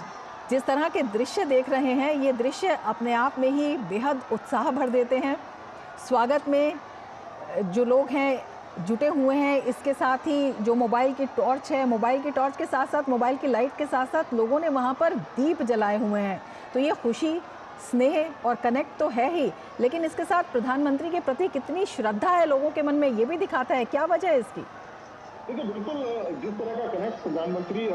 जिस तरह के दृश्य देख रहे हैं, ये दृश्य अपने आप में ही बेहद उत्साह भर देते हैं। स्वागत में जो लोग हैं जुटे हुए हैं, इसके साथ ही जो मोबाइल की टॉर्च है, मोबाइल की टॉर्च के साथ साथ मोबाइल की लाइट के साथ साथ लोगों ने वहाँ पर दीप जलाए हुए हैं। तो ये खुशी, स्नेह और कनेक्ट तो है ही, लेकिन इसके साथ प्रधानमंत्री के प्रति कितनी श्रद्धा है लोगों के मन में, ये भी दिखाता है। क्या वजह है इसकी? देखिए बिल्कुल, जिस तरह का कनेक्ट प्रधानमंत्री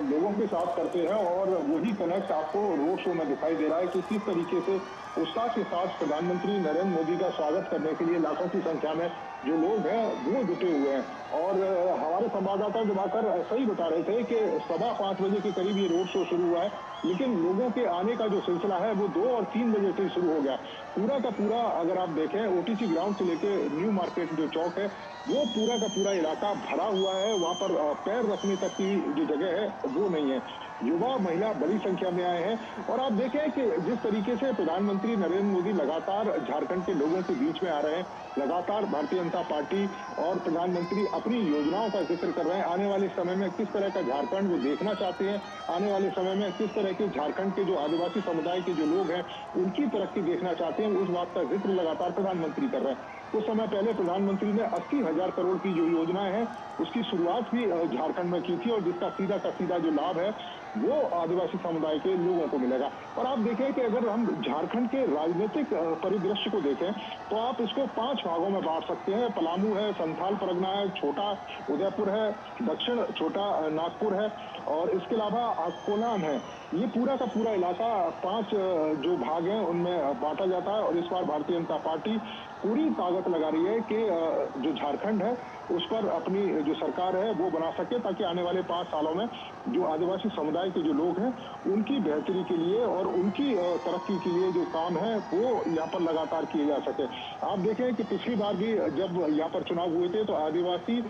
लोगों के साथ करते हैं, और वही कनेक्ट आपको रोड शो में दिखाई दे रहा है कि किस तरीके से उत्साह के साथ प्रधानमंत्री नरेंद्र मोदी का स्वागत करने के लिए लाखों की संख्या में जो लोग हैं वो जुटे हुए हैं। और हमारे संवाददाता दिवाकर सही बता रहे थे कि 5:15 बजे के करीब ये रोड शो शुरू हुआ है, लेकिन लोगों के आने का जो सिलसिला है वो 2 और 3 बजे से शुरू हो गया। पूरा का पूरा अगर आप देखें, ओटीसी ग्राउंड से लेके न्यू मार्केट जो चौक है, वो पूरा का पूरा इलाका भरा हुआ है। वहाँ पर पैर रखने तक की जो जगह है वो नहीं है। युवा महिला बड़ी संख्या में आए हैं, और आप देखें कि जिस तरीके से प्रधानमंत्री नरेंद्र मोदी लगातार झारखंड के लोगों के बीच में आ रहे हैं, लगातार भारतीय जनता पार्टी और प्रधानमंत्री अपनी योजनाओं का जिक्र कर रहे हैं। आने वाले समय में किस तरह का झारखंड वो देखना चाहते हैं, आने वाले समय में किस तरह के झारखंड के जो आदिवासी समुदाय के जो लोग हैं उनकी तरक्की देखना चाहते हैं, उस बात का जिक्र लगातार प्रधानमंत्री कर रहे हैं। कुछ समय पहले प्रधानमंत्री ने 80,000 करोड़ की जो योजनाएं हैं उसकी शुरुआत भी झारखंड में की थी, और जिसका सीधा का सीधा जो लाभ है वो आदिवासी समुदाय के लोगों को मिलेगा। और आप देखें कि अगर हम झारखंड के राजनीतिक परिदृश्य को देखें तो आप इसको 5 भागों में बांट सकते हैं। पलामू है, संथाल परगना है, छोटा उदयपुर है, दक्षिण छोटा नागपुर है, और इसके अलावा कोलाम है। ये पूरा का पूरा इलाका 5 जो भाग हैं उनमें बांटा जाता है। और इस बार भारतीय जनता पार्टी पूरी ताकत लगा रही है कि जो झारखंड है उस पर अपनी जो सरकार है वो बना सके, ताकि आने वाले 5 सालों में जो आदिवासी समुदाय के जो लोग हैं उनकी बेहतरी के लिए और उनकी तरक्की के लिए जो काम है वो यहाँ पर लगातार किए जा सके। आप देखें कि पिछली बार भी जब यहाँ पर चुनाव हुए थे तो आदिवासी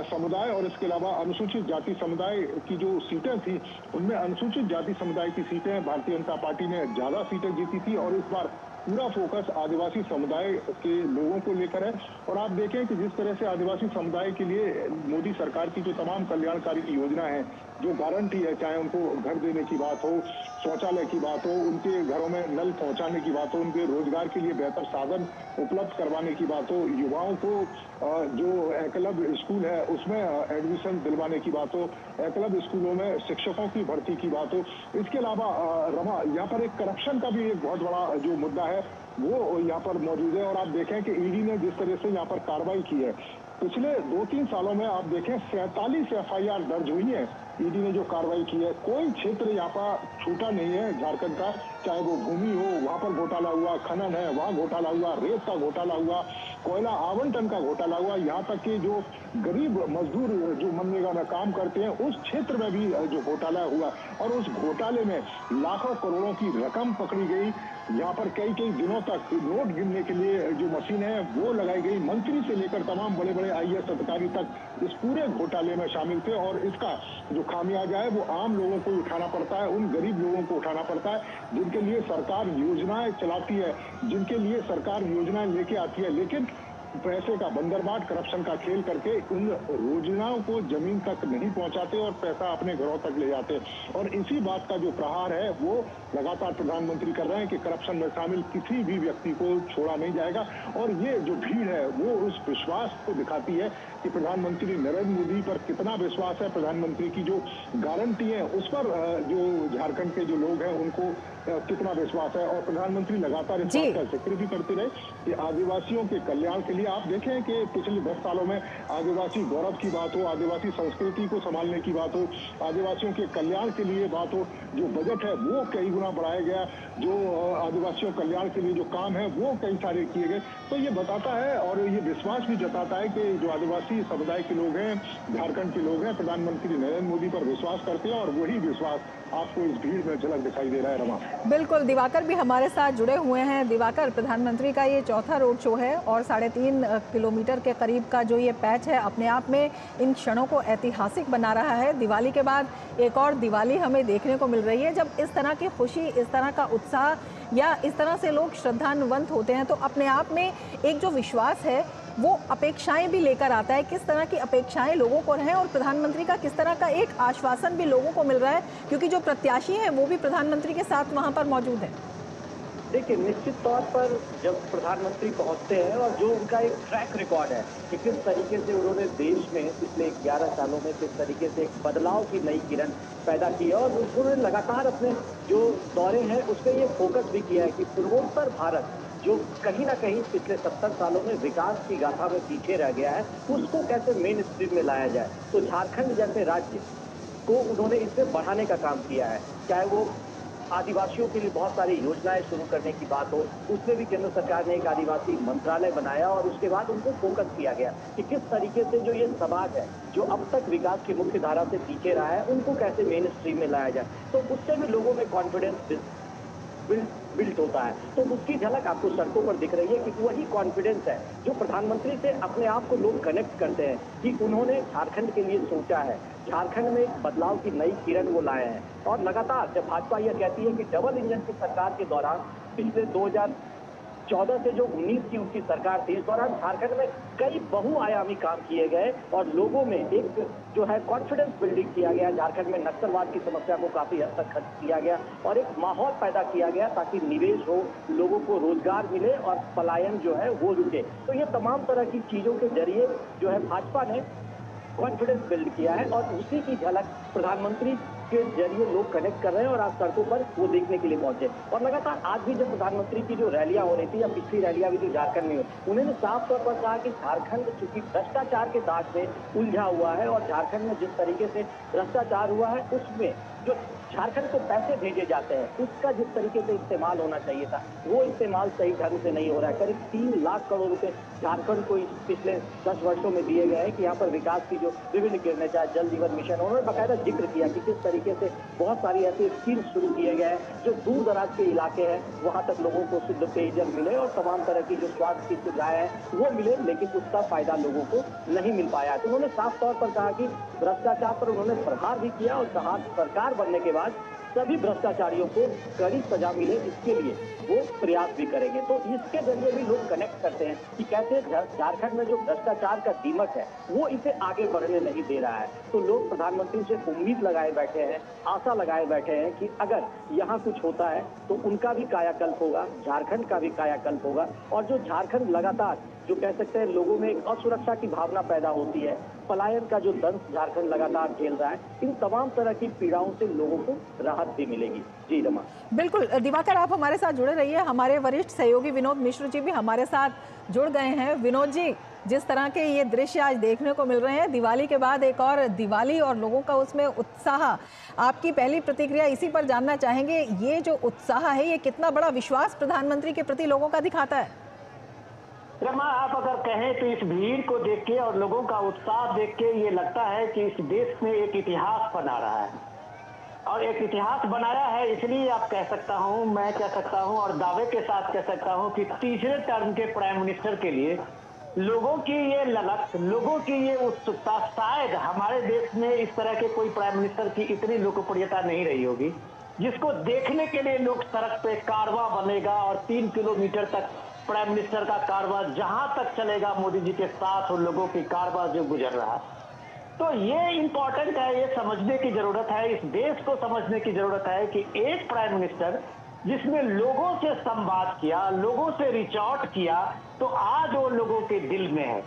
समुदाय और इसके अलावा अनुसूचित जाति समुदाय की जो सीटें थी उनमें अनुसूचित जाति समुदाय की सीटें भारतीय जनता पार्टी ने ज्यादा सीटें जीती थी, और इस बार पूरा फोकस आदिवासी समुदाय के लोगों को लेकर है। और आप देखें कि जिस तरह से आदिवासी समुदाय के लिए मोदी सरकार की जो तमाम कल्याणकारी योजना है, जो गारंटी है, चाहे उनको घर देने की बात हो, शौचालय की बात हो, उनके घरों में नल पहुंचाने की बात हो, उनके रोजगार के लिए बेहतर साधन उपलब्ध करवाने की बात हो, युवाओं को जो एकलव्य स्कूल है उसमें एडमिशन दिलवाने की बात हो, एकलव्य स्कूलों में शिक्षकों की भर्ती की बात हो। इसके अलावा रमा यहाँ पर एक करप्शन का भी एक बहुत बड़ा जो मुद्दा है वो यहाँ पर मौजूद है। और आप देखें कि ईडी ने जिस तरह से यहाँ पर कार्रवाई की है, पिछले 2-3 सालों में आप देखें 47 FIR दर्ज हुई है। ईडी ने जो कार्रवाई की है, कोई क्षेत्र यहाँ पर छूटा नहीं है झारखंड का, चाहे वो भूमि हो वहाँ पर घोटाला हुआ, खनन है वहाँ घोटाला हुआ, रेत का घोटाला हुआ, कोयला आवंटन का घोटाला हुआ, यहाँ तक कि जो गरीब मजदूर जो मनरेगा में काम करते हैं उस क्षेत्र में भी जो घोटाला हुआ, और उस घोटाले में लाखों करोड़ों की रकम पकड़ी गई। यहाँ पर कई कई दिनों तक नोट गिनने के लिए जो मशीन है वो लगाई गई। मंत्री से लेकर तमाम बड़े बड़े आईएएस अधिकारी तक इस पूरे घोटाले में शामिल थे और इसका जो खामियाजा है वो आम लोगों को उठाना पड़ता है, उन गरीब लोगों को उठाना पड़ता है जिनके लिए सरकार योजनाएं चलाती है, जिनके लिए सरकार योजनाएं लेके आती है, लेकिन पैसे का बंदरबाट, करप्शन का खेल करके उन योजनाओं को जमीन तक नहीं पहुंचाते और पैसा अपने घरों तक ले जाते। और इसी बात का जो प्रहार है वो लगातार प्रधानमंत्री कर रहे हैं कि करप्शन में शामिल किसी भी व्यक्ति को छोड़ा नहीं जाएगा। और ये जो भीड़ है वो उस विश्वास को दिखाती है कि प्रधानमंत्री नरेंद्र मोदी पर कितना विश्वास है, प्रधानमंत्री की जो गारंटी है उस पर जो झारखंड के जो लोग हैं उनको कितना विश्वास है। और प्रधानमंत्री लगातार इस बात का जिक्र भी करते रहे कि आदिवासियों के कल्याण के लिए आप देखें कि पिछले 10 सालों में आदिवासी गौरव की बात हो, आदिवासी संस्कृति को संभालने की बात हो, आदिवासियों के कल्याण के लिए बात हो, जो बजट है वो कई गुना बढ़ाया गया, जो आदिवासियों कल्याण के लिए जो काम है वो कई सारे किए गए। तो ये बताता है और ये विश्वास भी जताता है कि जो आदिवासी समुदाय के लोग हैं, झारखंड के लोग हैं, प्रधानमंत्री नरेंद्र मोदी पर विश्वास करते हैं और वही विश्वास आपको इस भीड़ में झलक दिखाई दे रहा है। रमा, बिल्कुल, दिवाकर भी हमारे साथ जुड़े हुए हैं। दिवाकर, प्रधानमंत्री का ये चौथा रोड शो है और 3.5 किलोमीटर के करीब का जो ये पैच है अपने आप में इन क्षणों को ऐतिहासिक बना रहा है। दिवाली के बाद एक और दिवाली हमें देखने को मिल रही है जब इस तरह की खुशी, इस तरह का उत्साह या इस तरह से लोग श्रद्धान्वित होते हैं तो अपने आप में एक जो विश्वास है वो अपेक्षाएं भी लेकर आता है। किस तरह की अपेक्षाएं लोगों को हैं और प्रधानमंत्री का किस तरह का एक आश्वासन भी लोगों को मिल रहा है, क्योंकि जो प्रत्याशी हैं वो भी प्रधानमंत्री के साथ वहां पर मौजूद है। देखिए, निश्चित तौर पर जब प्रधानमंत्री पहुंचते हैं और जो उनका एक ट्रैक रिकॉर्ड है कि किस तरीके से उन्होंने देश में पिछले 11 सालों में किस तरीके से एक बदलाव की नई किरण पैदा की है और उन्होंने लगातार अपने जो दौरे हैं उस पर ये फोकस भी किया है कि पूर्वोत्तर भारत जो कहीं ना कहीं पिछले 70 सालों में विकास की गाथा में पीछे रह गया है उसको कैसे मेन स्ट्रीम में लाया जाए। तो झारखंड जैसे राज्य को उन्होंने इसमें बढ़ाने का काम किया है, चाहे वो आदिवासियों के लिए बहुत सारी योजनाएं शुरू करने की बात हो, उसमें भी केंद्र सरकार ने एक आदिवासी मंत्रालय बनाया और उसके बाद उनको फोकस किया गया कि किस तरीके से जो ये समाज है जो अब तक विकास की मुख्य धारा से पीछे रहा है उनको कैसे मेन स्ट्रीम में लाया जाए। तो उससे भी लोगों में कॉन्फिडेंस बिल्ट होता है। तो उसकी झलक आपको सड़कों पर दिख रही है कि वही कॉन्फिडेंस है जो प्रधानमंत्री से अपने आप को लोग कनेक्ट करते हैं कि उन्होंने झारखंड के लिए सोचा है, झारखंड में एक बदलाव की नई किरण वो लाए हैं। और लगातार जब भाजपा यह कहती है कि डबल इंजन की सरकार के दौरान पिछले 2014 से जो 19 की उनकी सरकार थी, इस दौरान झारखंड में कई बहुआयामी काम किए गए और लोगों में एक जो है कॉन्फिडेंस बिल्डिंग किया गया। झारखंड में नक्सलवाद की समस्या को काफी हद तक खत्म किया गया और एक माहौल पैदा किया गया ताकि निवेश हो, लोगों को रोजगार मिले और पलायन जो है वो रुके। तो ये तमाम तरह की चीजों के जरिए जो है भाजपा ने कॉन्फिडेंस बिल्ड किया है और उसी की झलक प्रधानमंत्री के जरिए लोग कनेक्ट कर रहे हैं और आज सड़कों पर वो देखने के लिए पहुंचे। और लगातार आज भी जब प्रधानमंत्री की जो रैलियां हो रही थी या पिछली रैलियां भी जो झारखंड में हुई, उन्होंने साफ तौर पर कहा कि झारखंड चूंकि भ्रष्टाचार के दाग में उलझा हुआ है और झारखंड में जिस तरीके से भ्रष्टाचार हुआ है उसमें जो झारखंड को पैसे भेजे जाते हैं उसका जिस तरीके से इस्तेमाल होना चाहिए था वो इस्तेमाल सही ढंग से नहीं हो रहा है। करीब 3 लाख करोड़ रुपए झारखंड को पिछले 10 वर्षों में दिए गए हैं कि यहाँ पर विकास की जो विभिन्न किरणें, चाहे जल जीवन मिशन, उन्होंने बाकायदा जिक्र किया कि किस तरीके से बहुत सारी ऐसी स्कीम शुरू किए गए हैं जो दूर दराज के इलाके हैं वहां तक लोगों को शुद्ध पेयजल मिले और तमाम तरह की जो स्वास्थ्य की सुविधाएं हैं वो मिले, लेकिन उसका फायदा लोगों को नहीं मिल पाया। तो उन्होंने साफ तौर पर कहा कि भ्रष्टाचार पर उन्होंने प्रहार भी किया और कहा सरकार बनने के बाद सभी भ्रष्टाचारियों को कड़ी सजा मिले इसके लिए वो प्रयास भी करेंगे। तो इसके जरिए भी लोग कनेक्ट करते हैं कि कैसे झारखंड में जो भ्रष्टाचार का दीमक है वो इसे आगे बढ़ने नहीं दे रहा है। तो लोग प्रधानमंत्री से उम्मीद लगाए बैठे हैं, आशा लगाए बैठे हैं कि अगर यहाँ कुछ होता है तो उनका भी कायाकल्प होगा, झारखंड का भी कायाकल्प होगा। और जो झारखंड लगातार जो कह सकते हैं लोगों में एक असुरक्षा की भावना पैदा होती है, पलायन का जो दंश झारखंड लगातार झेल रहा है, इन तमाम तरह की पीड़ाओं से लोगों को राहत भी मिलेगी। जी रमा। बिल्कुल दिवाकर, आप हमारे साथ जुड़े रहिए। हमारे वरिष्ठ सहयोगी विनोद मिश्र जी भी हमारे साथ जुड़ गए हैं। विनोद जी, जिस तरह के ये दृश्य आज देखने को मिल रहे हैं, दिवाली के बाद एक और दिवाली और लोगों का उसमें उत्साह, आपकी पहली प्रतिक्रिया इसी पर जानना चाहेंगे। ये जो उत्साह है ये कितना बड़ा विश्वास प्रधानमंत्री के प्रति लोगों का दिखाता है? रमा, आप अगर कहें तो इस भीड़ को देख के और लोगों का उत्साह देख के ये लगता है कि इस देश में एक इतिहास बना रहा है। और एक इतिहास बनाया है, इसलिए आप कह सकता हूं, मैं कह सकता हूं और दावे के साथ कह सकता हूं कि तीसरे टर्म के प्राइम मिनिस्टर के लिए लोगों की ये लगत, लोगों की ये उत्सुकता, शायद हमारे देश में इस तरह के कोई प्राइम मिनिस्टर की इतनी लोकप्रियता नहीं रही होगी, जिसको देखने के लिए लोग सड़क पे कारवां बनेगा और 3 किलोमीटर तक प्राइम मिनिस्टर का कारवां जहां तक चलेगा मोदी जी के साथ उन लोगों की कारवां जो गुजर रहा है। तो ये इंपॉर्टेंट है, ये समझने की जरूरत है, इस देश को समझने की जरूरत है कि एक प्राइम मिनिस्टर जिसने लोगों से संवाद किया, लोगों से रिच आउट किया, तो आज वो लोगों के दिल में है।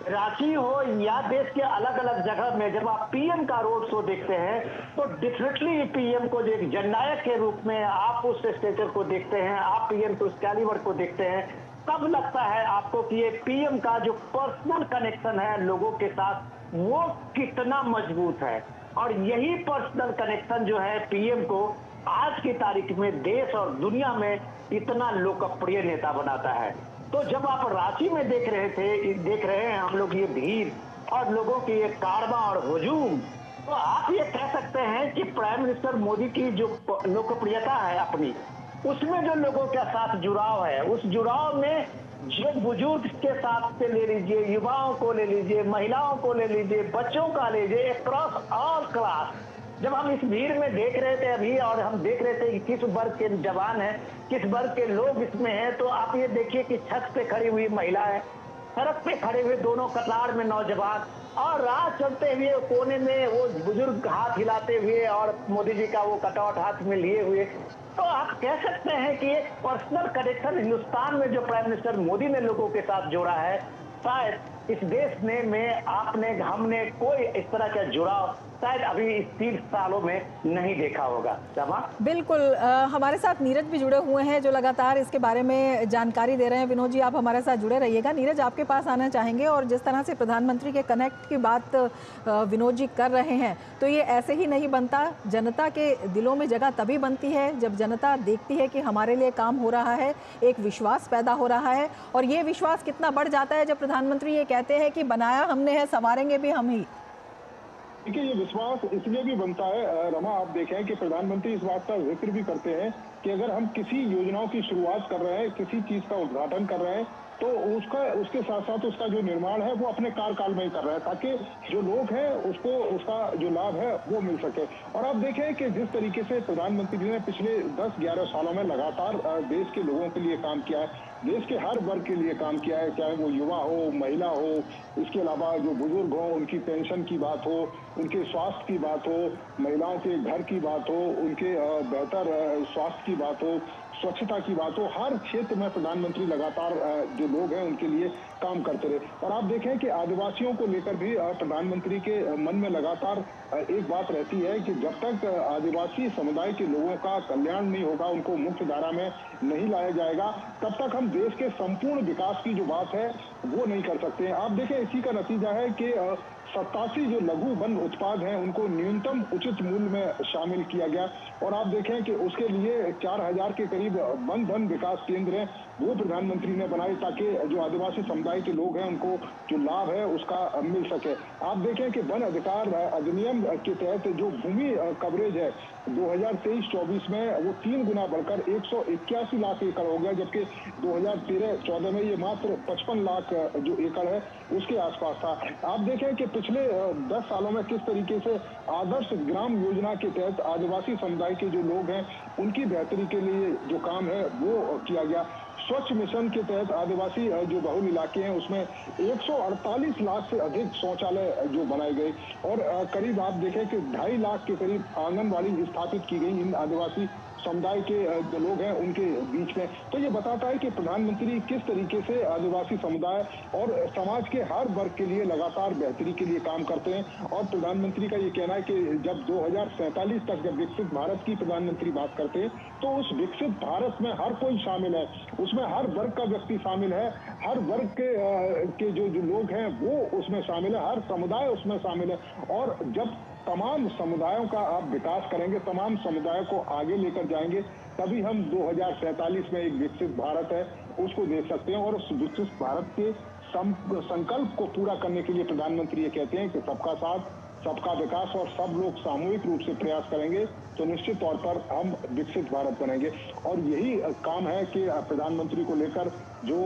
रांची हो या देश के अलग अलग जगह में जब आप पीएम का रोड शो देखते हैं तो डेफिनेटली पीएम को जो एक जननायक के रूप में आप उस स्टेचर को देखते हैं, आप पीएम के उस कैलिबर को देखते हैं, तब लगता है आपको कि ये पीएम का जो पर्सनल कनेक्शन है लोगों के साथ वो कितना मजबूत है। और यही पर्सनल कनेक्शन जो है पीएम को आज की तारीख में देश और दुनिया में इतना लोकप्रिय नेता बनाता है। तो जब आप रांची में देख रहे हैं हम लोग ये भीड़ और लोगों की ये कारवां और हुजूम, तो आप ये कह सकते हैं कि प्राइम मिनिस्टर मोदी की जो लोकप्रियता है अपनी, उसमें जो लोगों के साथ जुड़ाव है, उस जुड़ाव में जो बुजुर्ग के साथ से ले लीजिए, युवाओं को ले लीजिए, महिलाओं को ले लीजिए, बच्चों का ले लीजिए, अक्रॉस ऑल क्लास, जब हम इस भीड़ में देख रहे थे अभी और हम देख रहे थे कि किस वर्ग के जवान हैं, किस वर्ग के लोग इसमें हैं, तो आप ये देखिए कि छत पे खड़ी हुई महिला है, सड़क पे खड़े हुए दोनों कतार में नौजवान, और राह चलते हुए कोने में वो बुजुर्ग हाथ हिलाते हुए और मोदी जी का वो कटआउट हाथ में लिए हुए। तो आप कह सकते हैं कि एक पर्सनल कनेक्शन हिंदुस्तान में जो प्राइम मिनिस्टर मोदी ने लोगों के साथ जोड़ा है, शायद इस देश में आपने हमने कोई इस तरह का जुड़ाव शायद अभी इस 30 सालों में नहीं देखा होगा। समा बिल्कुल, हमारे साथ नीरज भी जुड़े हुए हैं जो लगातार इसके बारे में जानकारी दे रहे हैं। विनोद जी, आप हमारे साथ जुड़े रहिएगा। नीरज, आपके पास आना चाहेंगे, और जिस तरह से प्रधानमंत्री के कनेक्ट की बात विनोद जी कर रहे हैं, तो ये ऐसे ही नहीं बनता। जनता के दिलों में जगह तभी बनती है जब जनता देखती है कि हमारे लिए काम हो रहा है, एक विश्वास पैदा हो रहा है, और ये विश्वास कितना बढ़ जाता है जब प्रधानमंत्री ये कहते हैं कि बनाया हमने है, संवारेंगे भी हम ही। देखिए, ये विश्वास इसलिए भी बनता है रमा, आप देखें कि प्रधानमंत्री इस बात का जिक्र भी करते हैं कि अगर हम किसी योजनाओं की शुरुआत कर रहे हैं, किसी चीज का उद्घाटन कर रहे हैं, तो उसके साथ साथ उसका जो निर्माण है वो अपने कार्यकाल में ही कर रहे हैं, ताकि जो लोग हैं उसको उसका जो लाभ है वो मिल सके। और आप देखें कि जिस तरीके से प्रधानमंत्री ने पिछले 10-11 सालों में लगातार देश के लोगों के लिए काम किया है, देश के हर वर्ग के लिए काम किया है, चाहे वो युवा हो, महिला हो, इसके अलावा जो बुजुर्ग हो, उनकी पेंशन की बात हो, उनके स्वास्थ्य की बात हो, महिलाओं के घर की बात हो, उनके बेहतर स्वास्थ्य की बात हो, स्वच्छता की बात हो, हर क्षेत्र में प्रधानमंत्री लगातार जो लोग हैं उनके लिए काम करते रहे। और आप देखें कि आदिवासियों को लेकर भी प्रधानमंत्री के मन में लगातार एक बात रहती है कि जब तक आदिवासी समुदाय के लोगों का कल्याण नहीं होगा, उनको मुख्य धारा में नहीं लाया जाएगा, तब तक हम देश के संपूर्ण विकास की जो बात है वो नहीं कर सकते हैं। आप देखें, इसी का नतीजा है कि 87 जो लघु वन उत्पाद हैं उनको न्यूनतम उचित मूल्य में शामिल किया गया। और आप देखें कि उसके लिए 4000 के करीब वन धन विकास केंद्र हैं, वो प्रधानमंत्री ने बनाए ताकि जो आदिवासी समुदाय के लोग हैं उनको जो लाभ है उसका मिल सके। आप देखें कि वन अधिकार अधिनियम के तहत जो भूमि कवरेज है 2023-24 में वो 3 गुना बढ़कर 181 लाख एकड़ हो गया, जबकि 2013-14 में ये मात्र 55 लाख जो एकड़ है उसके आसपास था। आप देखें कि पिछले 10 सालों में किस तरीके से आदर्श ग्राम योजना के तहत आदिवासी समुदाय के जो लोग हैं उनकी बेहतरी के लिए जो काम है वो किया गया। स्वच्छ मिशन के तहत आदिवासी जो बहुल इलाके हैं उसमें 148 लाख से अधिक शौचालय जो बनाए गए, और करीब आप देखें कि 2.5 लाख के करीब आंगनबाड़ी स्थापित की गई इन आदिवासी समुदाय के जो लोग हैं उनके बीच में। तो ये बताता है कि प्रधानमंत्री किस तरीके से आदिवासी समुदाय और समाज के हर वर्ग के लिए लगातार बेहतरी के लिए काम करते हैं। और प्रधानमंत्री का ये कहना है कि जब 2047 तक जब विकसित भारत की प्रधानमंत्री बात करते हैं तो उस विकसित भारत में हर कोई शामिल है, उसमें हर वर्ग का व्यक्ति शामिल है, हर वर्ग के जो लोग हैं वो उसमें शामिल है, हर समुदाय उसमें शामिल है। और जब तमाम समुदायों का आप विकास करेंगे, तमाम समुदायों को आगे लेकर जाएंगे, तभी हम 2047 में एक विकसित भारत है उसको देख सकते हैं। और उस विकसित भारत के संकल्प को पूरा करने के लिए प्रधानमंत्री ये कहते हैं कि सबका साथ सबका विकास और सब लोग सामूहिक रूप से प्रयास करेंगे तो निश्चित तौर पर हम विकसित भारत बनेंगे। और यही काम है कि प्रधानमंत्री को लेकर जो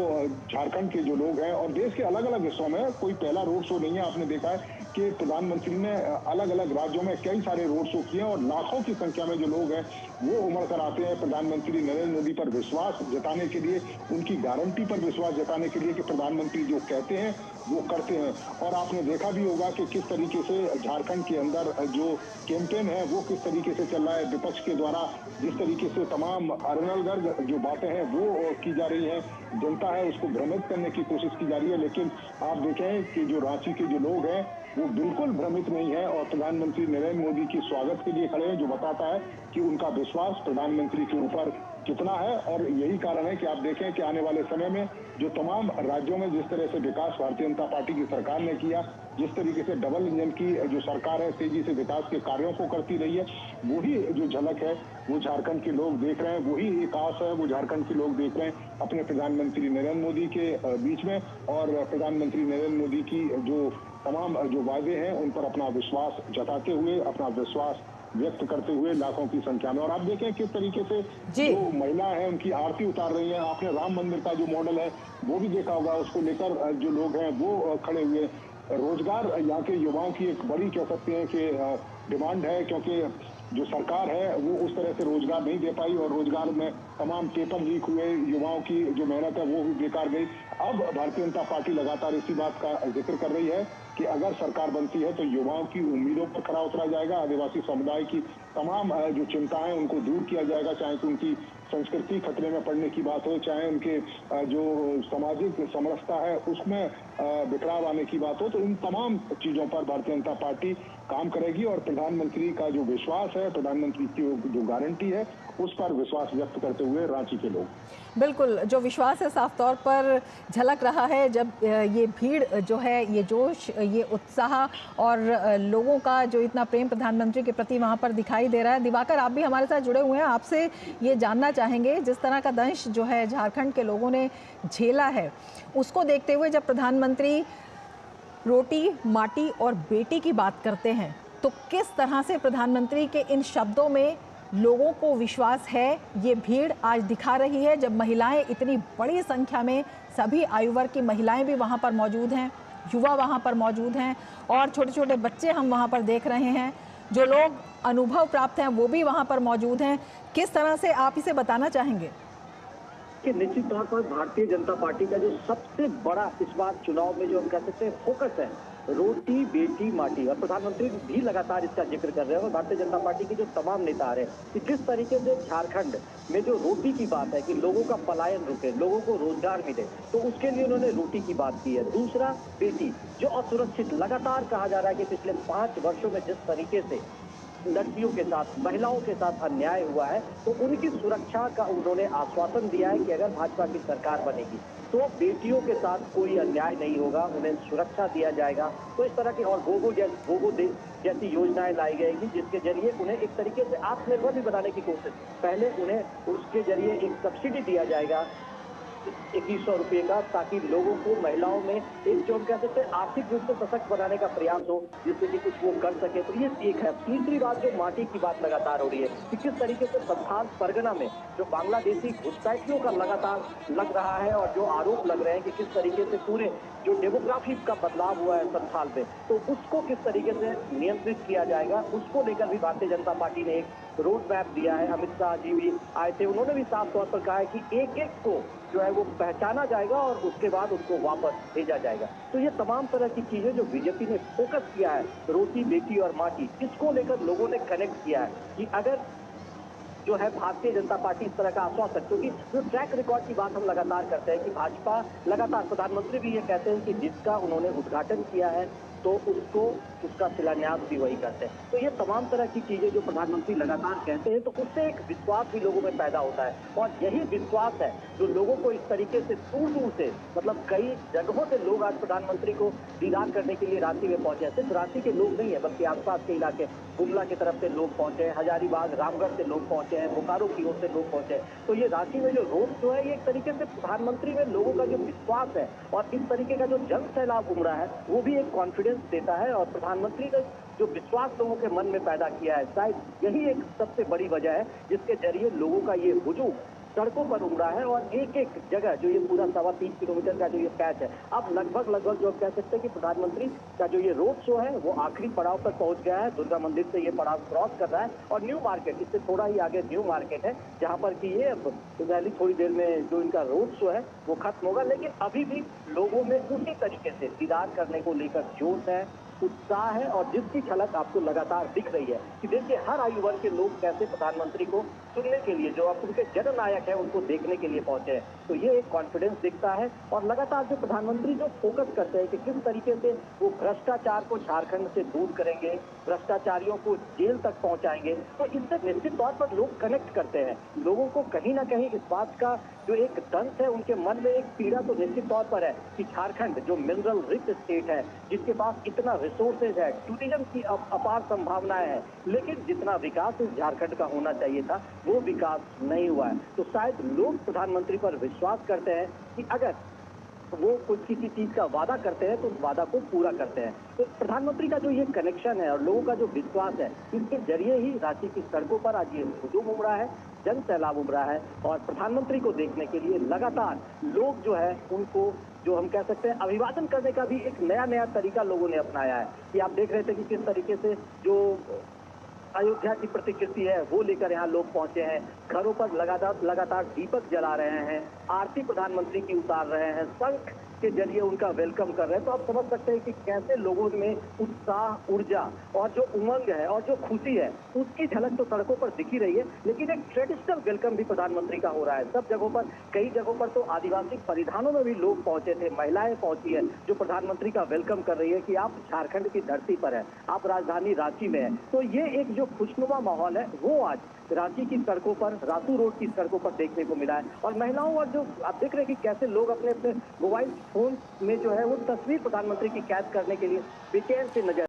झारखंड के जो लोग हैं और देश के अलग अलग हिस्सों में, कोई पहला रोड शो नहीं है। आपने देखा है कि प्रधानमंत्री ने अलग अलग राज्यों में कई सारे रोड शो किए और लाखों की संख्या में जो लोग हैं वो उमड़ कर आते हैं प्रधानमंत्री नरेंद्र मोदी पर विश्वास जताने के लिए, उनकी गारंटी पर विश्वास जताने के लिए कि प्रधानमंत्री जो कहते हैं वो करते हैं। और आपने देखा भी होगा कि किस तरीके से झारखंड के अंदर जो कैंपेन है वो किस तरीके से चल रहा है। विपक्ष के द्वारा जिस तरीके से तमाम अरनलगर्ग जो बातें हैं वो की जा रही हैं, जनता है उसको भ्रमित करने की कोशिश की जा रही है। लेकिन आप देखें कि जो रांची के जो लोग हैं वो बिल्कुल भ्रमित नहीं है और प्रधानमंत्री नरेंद्र मोदी की स्वागत के लिए खड़े हैं, जो बताता है कि उनका विश्वास प्रधानमंत्री के ऊपर कितना है। और यही कारण है कि आप देखें कि आने वाले समय में जो तमाम राज्यों में जिस तरह से विकास भारतीय जनता पार्टी की सरकार ने किया, जिस तरीके से डबल इंजन की जो सरकार है तेजी से विकास के कार्यों को करती रही है, वही जो झलक है वो झारखंड के लोग देख रहे हैं, वही एक आस है वो झारखंड के लोग देख रहे हैं अपने प्रधानमंत्री नरेंद्र मोदी के बीच में। और प्रधानमंत्री नरेंद्र मोदी की जो तमाम जो वादे हैं उन पर अपना विश्वास जताते हुए, अपना विश्वास व्यक्त करते हुए लाखों की संख्या में। और आप देखें किस तरीके से जो महिलाएं हैं उनकी आरती उतार रही हैं। आपने राम मंदिर का जो मॉडल है वो भी देखा होगा, उसको लेकर जो लोग हैं वो खड़े हुए। रोजगार यहाँ के युवाओं की एक बड़ी कह सकते हैं कि डिमांड है, क्योंकि जो सरकार है वो उस तरह से रोजगार नहीं दे पाई और रोजगार में तमाम पेपर लीक हुए, युवाओं की जो मेहनत है वो भी बेकार गई। अब भारतीय जनता पार्टी लगातार इसी बात का जिक्र कर रही है कि अगर सरकार बनती है तो युवाओं की उम्मीदों पर खरा उतरा जाएगा, आदिवासी समुदाय की तमाम जो चिंताएं उनको दूर किया जाएगा, चाहे तो उनकी संस्कृति खतरे में पड़ने की बात हो, चाहे उनके जो सामाजिक समरसता है उसमें बिखराव आने की बात हो। तो इन तमाम चीजों पर भारतीय जनता पार्टी काम करेगी और प्रधानमंत्री का जो विश्वास है, प्रधानमंत्री की जो गारंटी है, उस पर विश्वास व्यक्त करते हुए रांची के लोग। बिल्कुल, जो विश्वास है साफ तौर पर झलक रहा है जब ये भीड़ जो है, ये जोश, ये उत्साह और लोगों का जो इतना प्रेम प्रधानमंत्री के प्रति वहाँ पर दिखाई दे रहा है। दिवाकर, आप भी हमारे साथ जुड़े हुए हैं, आपसे ये जानना चाहेंगे जिस तरह का दंश जो है झारखंड के लोगों ने झेला है, उसको देखते हुए जब प्रधानमंत्री रोटी, माटी और बेटी की बात करते हैं तो किस तरह से प्रधानमंत्री के इन शब्दों में लोगों को विश्वास है, ये भीड़ आज दिखा रही है जब महिलाएं इतनी बड़ी संख्या में, सभी आयु वर्ग की महिलाएं भी वहां पर मौजूद हैं, युवा वहां पर मौजूद हैं और छोटे छोटे बच्चे हम वहां पर देख रहे हैं, जो लोग अनुभव प्राप्त हैं वो भी वहां पर मौजूद हैं। किस तरह से आप इसे बताना चाहेंगे? कि निश्चित तौर पर भारतीय जनता पार्टी का जो सबसे बड़ा इस बार चुनाव में जो हम कह सकते हैं फोकस है, रोटी बेटी माटी, और प्रधानमंत्री भी लगातार इसका जिक्र कर रहे हैं और भारतीय जनता पार्टी के जो तमाम नेता आ रहे हैं कि किस तरीके से झारखंड में जो रोटी की बात है कि लोगों का पलायन रुके, लोगों को रोजगार मिले, तो उसके लिए उन्होंने रोटी की बात की है। दूसरा बेटी, जो असुरक्षित, लगातार कहा जा रहा है कि पिछले 5 वर्षों में जिस तरीके से लड़कियों के साथ, महिलाओं के साथ अन्याय हुआ है, तो उनकी सुरक्षा का उन्होंने आश्वासन दिया है कि अगर भाजपा की सरकार बनेगी तो बेटियों के साथ कोई अन्याय नहीं होगा, उन्हें सुरक्षा दिया जाएगा। तो इस तरह की और गोगो जैसी योजनाएं लाई जाएगी जिसके जरिए उन्हें एक तरीके से आत्मनिर्भर भी बनाने की कोशिश, पहले उन्हें उसके जरिए एक सब्सिडी दिया जाएगा 2100 रुपये का, ताकि लोगों को, महिलाओं में एक जो हम कह सकते हैं आर्थिक रूप से सशक्त बनाने का प्रयास हो, जिससे कि कुछ वो कर सके। तो ये एक है। तीसरी बात, जो माटी की बात लगातार हो रही है कि किस तरीके से संथाल परगना में जो बांग्लादेशी घुसपैठियों का लगातार लग रहा है और जो आरोप लग रहे हैं कि किस तरीके से पूरे जो डेमोग्राफी का बदलाव हुआ है संथाल में, तो उसको किस तरीके से नियंत्रित किया जाएगा, उसको लेकर भी भारतीय जनता पार्टी ने एक रोड मैप दिया है। अमित शाह जी भी आए थे, उन्होंने भी साफ तौर पर कहा है कि एक एक को जो है वो पहचाना जाएगा और उसके बाद उसको वापस भेजा जाएगा। तो ये तमाम तरह की चीजें जो बीजेपी ने फोकस किया है, रोटी बेटी और माटी, इसको लेकर लोगों ने कनेक्ट किया है कि अगर जो है भारतीय जनता पार्टी इस तरह का आश्वासन, क्योंकि जो ट्रैक रिकॉर्ड की बात हम लगातार करते हैं कि भाजपा लगातार, प्रधानमंत्री भी ये कहते हैं कि जिसका उन्होंने उद्घाटन किया है तो उसको उसका शिलान्यास भी वही करते हैं। तो ये तमाम तरह की चीजें जो प्रधानमंत्री लगातार कहते हैं, तो उससे एक विश्वास भी लोगों में पैदा होता है और यही विश्वास है जो लोगों को इस तरीके से दूर दूर से, मतलब कई जगहों से लोग आज प्रधानमंत्री को दीदार करने के लिए रांची में पहुंचे हैं। सिर्फ रांची के लोग नहीं है बल्कि आसपास के इलाके गुमला की तरफ से लोग पहुंचे हैं, हजारीबाग रामगढ़ से लोग पहुंचे हैं, बोकारो की ओर से लोग पहुंचे हैं। तो ये रांची में जो रोड शो है, ये एक तरीके से प्रधानमंत्री में लोगों का जो विश्वास है और इस तरीके का जो जन सैलाब उमड़ा है, वो भी एक कॉन्फिडेंस देता है। और प्रधानमंत्री का जो विश्वास लोगों के मन में पैदा किया है, शायद यही एक सबसे बड़ी वजह है जिसके जरिए लोगों का ये हुजूम सड़कों पर उमड़ा है। और एक एक जगह जो ये पूरा 3.25 किलोमीटर का जो ये पैच है, अब लगभग जो कह सकते हैं कि प्रधानमंत्री का जो ये रोड शो है वो आखिरी पड़ाव पर पहुंच गया है। दुर्गा मंदिर से ये पड़ाव क्रॉस कर रहा है और न्यू मार्केट, इससे थोड़ा ही आगे न्यू मार्केट है, जहां पर कि ये रैली थोड़ी देर में जो इनका रोड शो है वो खत्म होगा। लेकिन अभी भी लोगों में उसी तरीके से दीदार करने को लेकर जोश है, उत्साह है और जिसकी झलक आपको लगातार दिख रही है कि देखिए हर आयु वर्ग के लोग कैसे प्रधानमंत्री को सुनने के लिए, जो अब उनके जननायक है, उनको देखने के लिए पहुंचे हैं। तो ये एक कॉन्फिडेंस दिखता है। और लगातार जो प्रधानमंत्री जो फोकस करते हैं कि किस तरीके से वो भ्रष्टाचार को झारखंड से दूर करेंगे, भ्रष्टाचारियों को जेल तक पहुंचाएंगे, तो इससे निश्चित तौर पर लोग कनेक्ट करते हैं। लोगों को कहीं ना कहीं इस बात का जो एक दंश है, उनके मन में एक पीड़ा तो निश्चित तौर पर है कि झारखंड जो मिनरल रिच स्टेट है, जिसके पास इतना रिसोर्सेज है, टूरिज्म की अपार संभावनाएं हैं, लेकिन जितना विकास इस झारखंड का होना चाहिए था वो विकास नहीं हुआ है। तो शायद लोग प्रधानमंत्री पर विश्वास करते हैं कि अगर वो कुछ किसी चीज का वादा करते हैं तो उस वादा को पूरा करते हैं। तो प्रधानमंत्री का जो ये कनेक्शन है और लोगों का जो विश्वास है, इसके जरिए ही रांची की सड़कों पर आज ये हुजूम उमड़ा है, जन सैलाब उमड़ा है। और प्रधानमंत्री को देखने के लिए लगातार लोग जो है उनको, जो हम कह सकते हैं, अभिवादन करने का भी एक नया तरीका लोगों ने अपनाया है। कि आप देख रहे थे कि किस तरीके से जो अयोध्या की प्रतिकृति है वो लेकर यहाँ लोग पहुंचे हैं, घरों पर लगातार दीपक जला रहे हैं, आरती प्रधानमंत्री की उतार रहे हैं, शंख के जरिए उनका वेलकम कर रहे हैं। तो आप समझ सकते हैं कि कैसे लोगों में उत्साह, ऊर्जा और जो उमंग है और जो खुशी है, उसकी झलक तो सड़कों पर दिखी रही है। लेकिन एक ट्रेडिशनल वेलकम भी प्रधानमंत्री का हो रहा है सब जगहों पर। कई जगहों पर तो आदिवासी परिधानों में भी लोग पहुंचे थे, महिलाएं पहुंची है जो प्रधानमंत्री का वेलकम कर रही है कि आप झारखंड की धरती पर है, आप राजधानी रांची में है। तो ये एक जो खुशनुमा माहौल है वो आज रांची की सड़कों पर, रातू रोड की सड़कों पर देखने को मिला है। और महिलाओं और जो आप देख रहे हैं कि कैसे लोग अपने अपने मोबाइल फोन में जो है वो तस्वीर प्रधानमंत्री की कैद करने के लिए बेचैन से नजर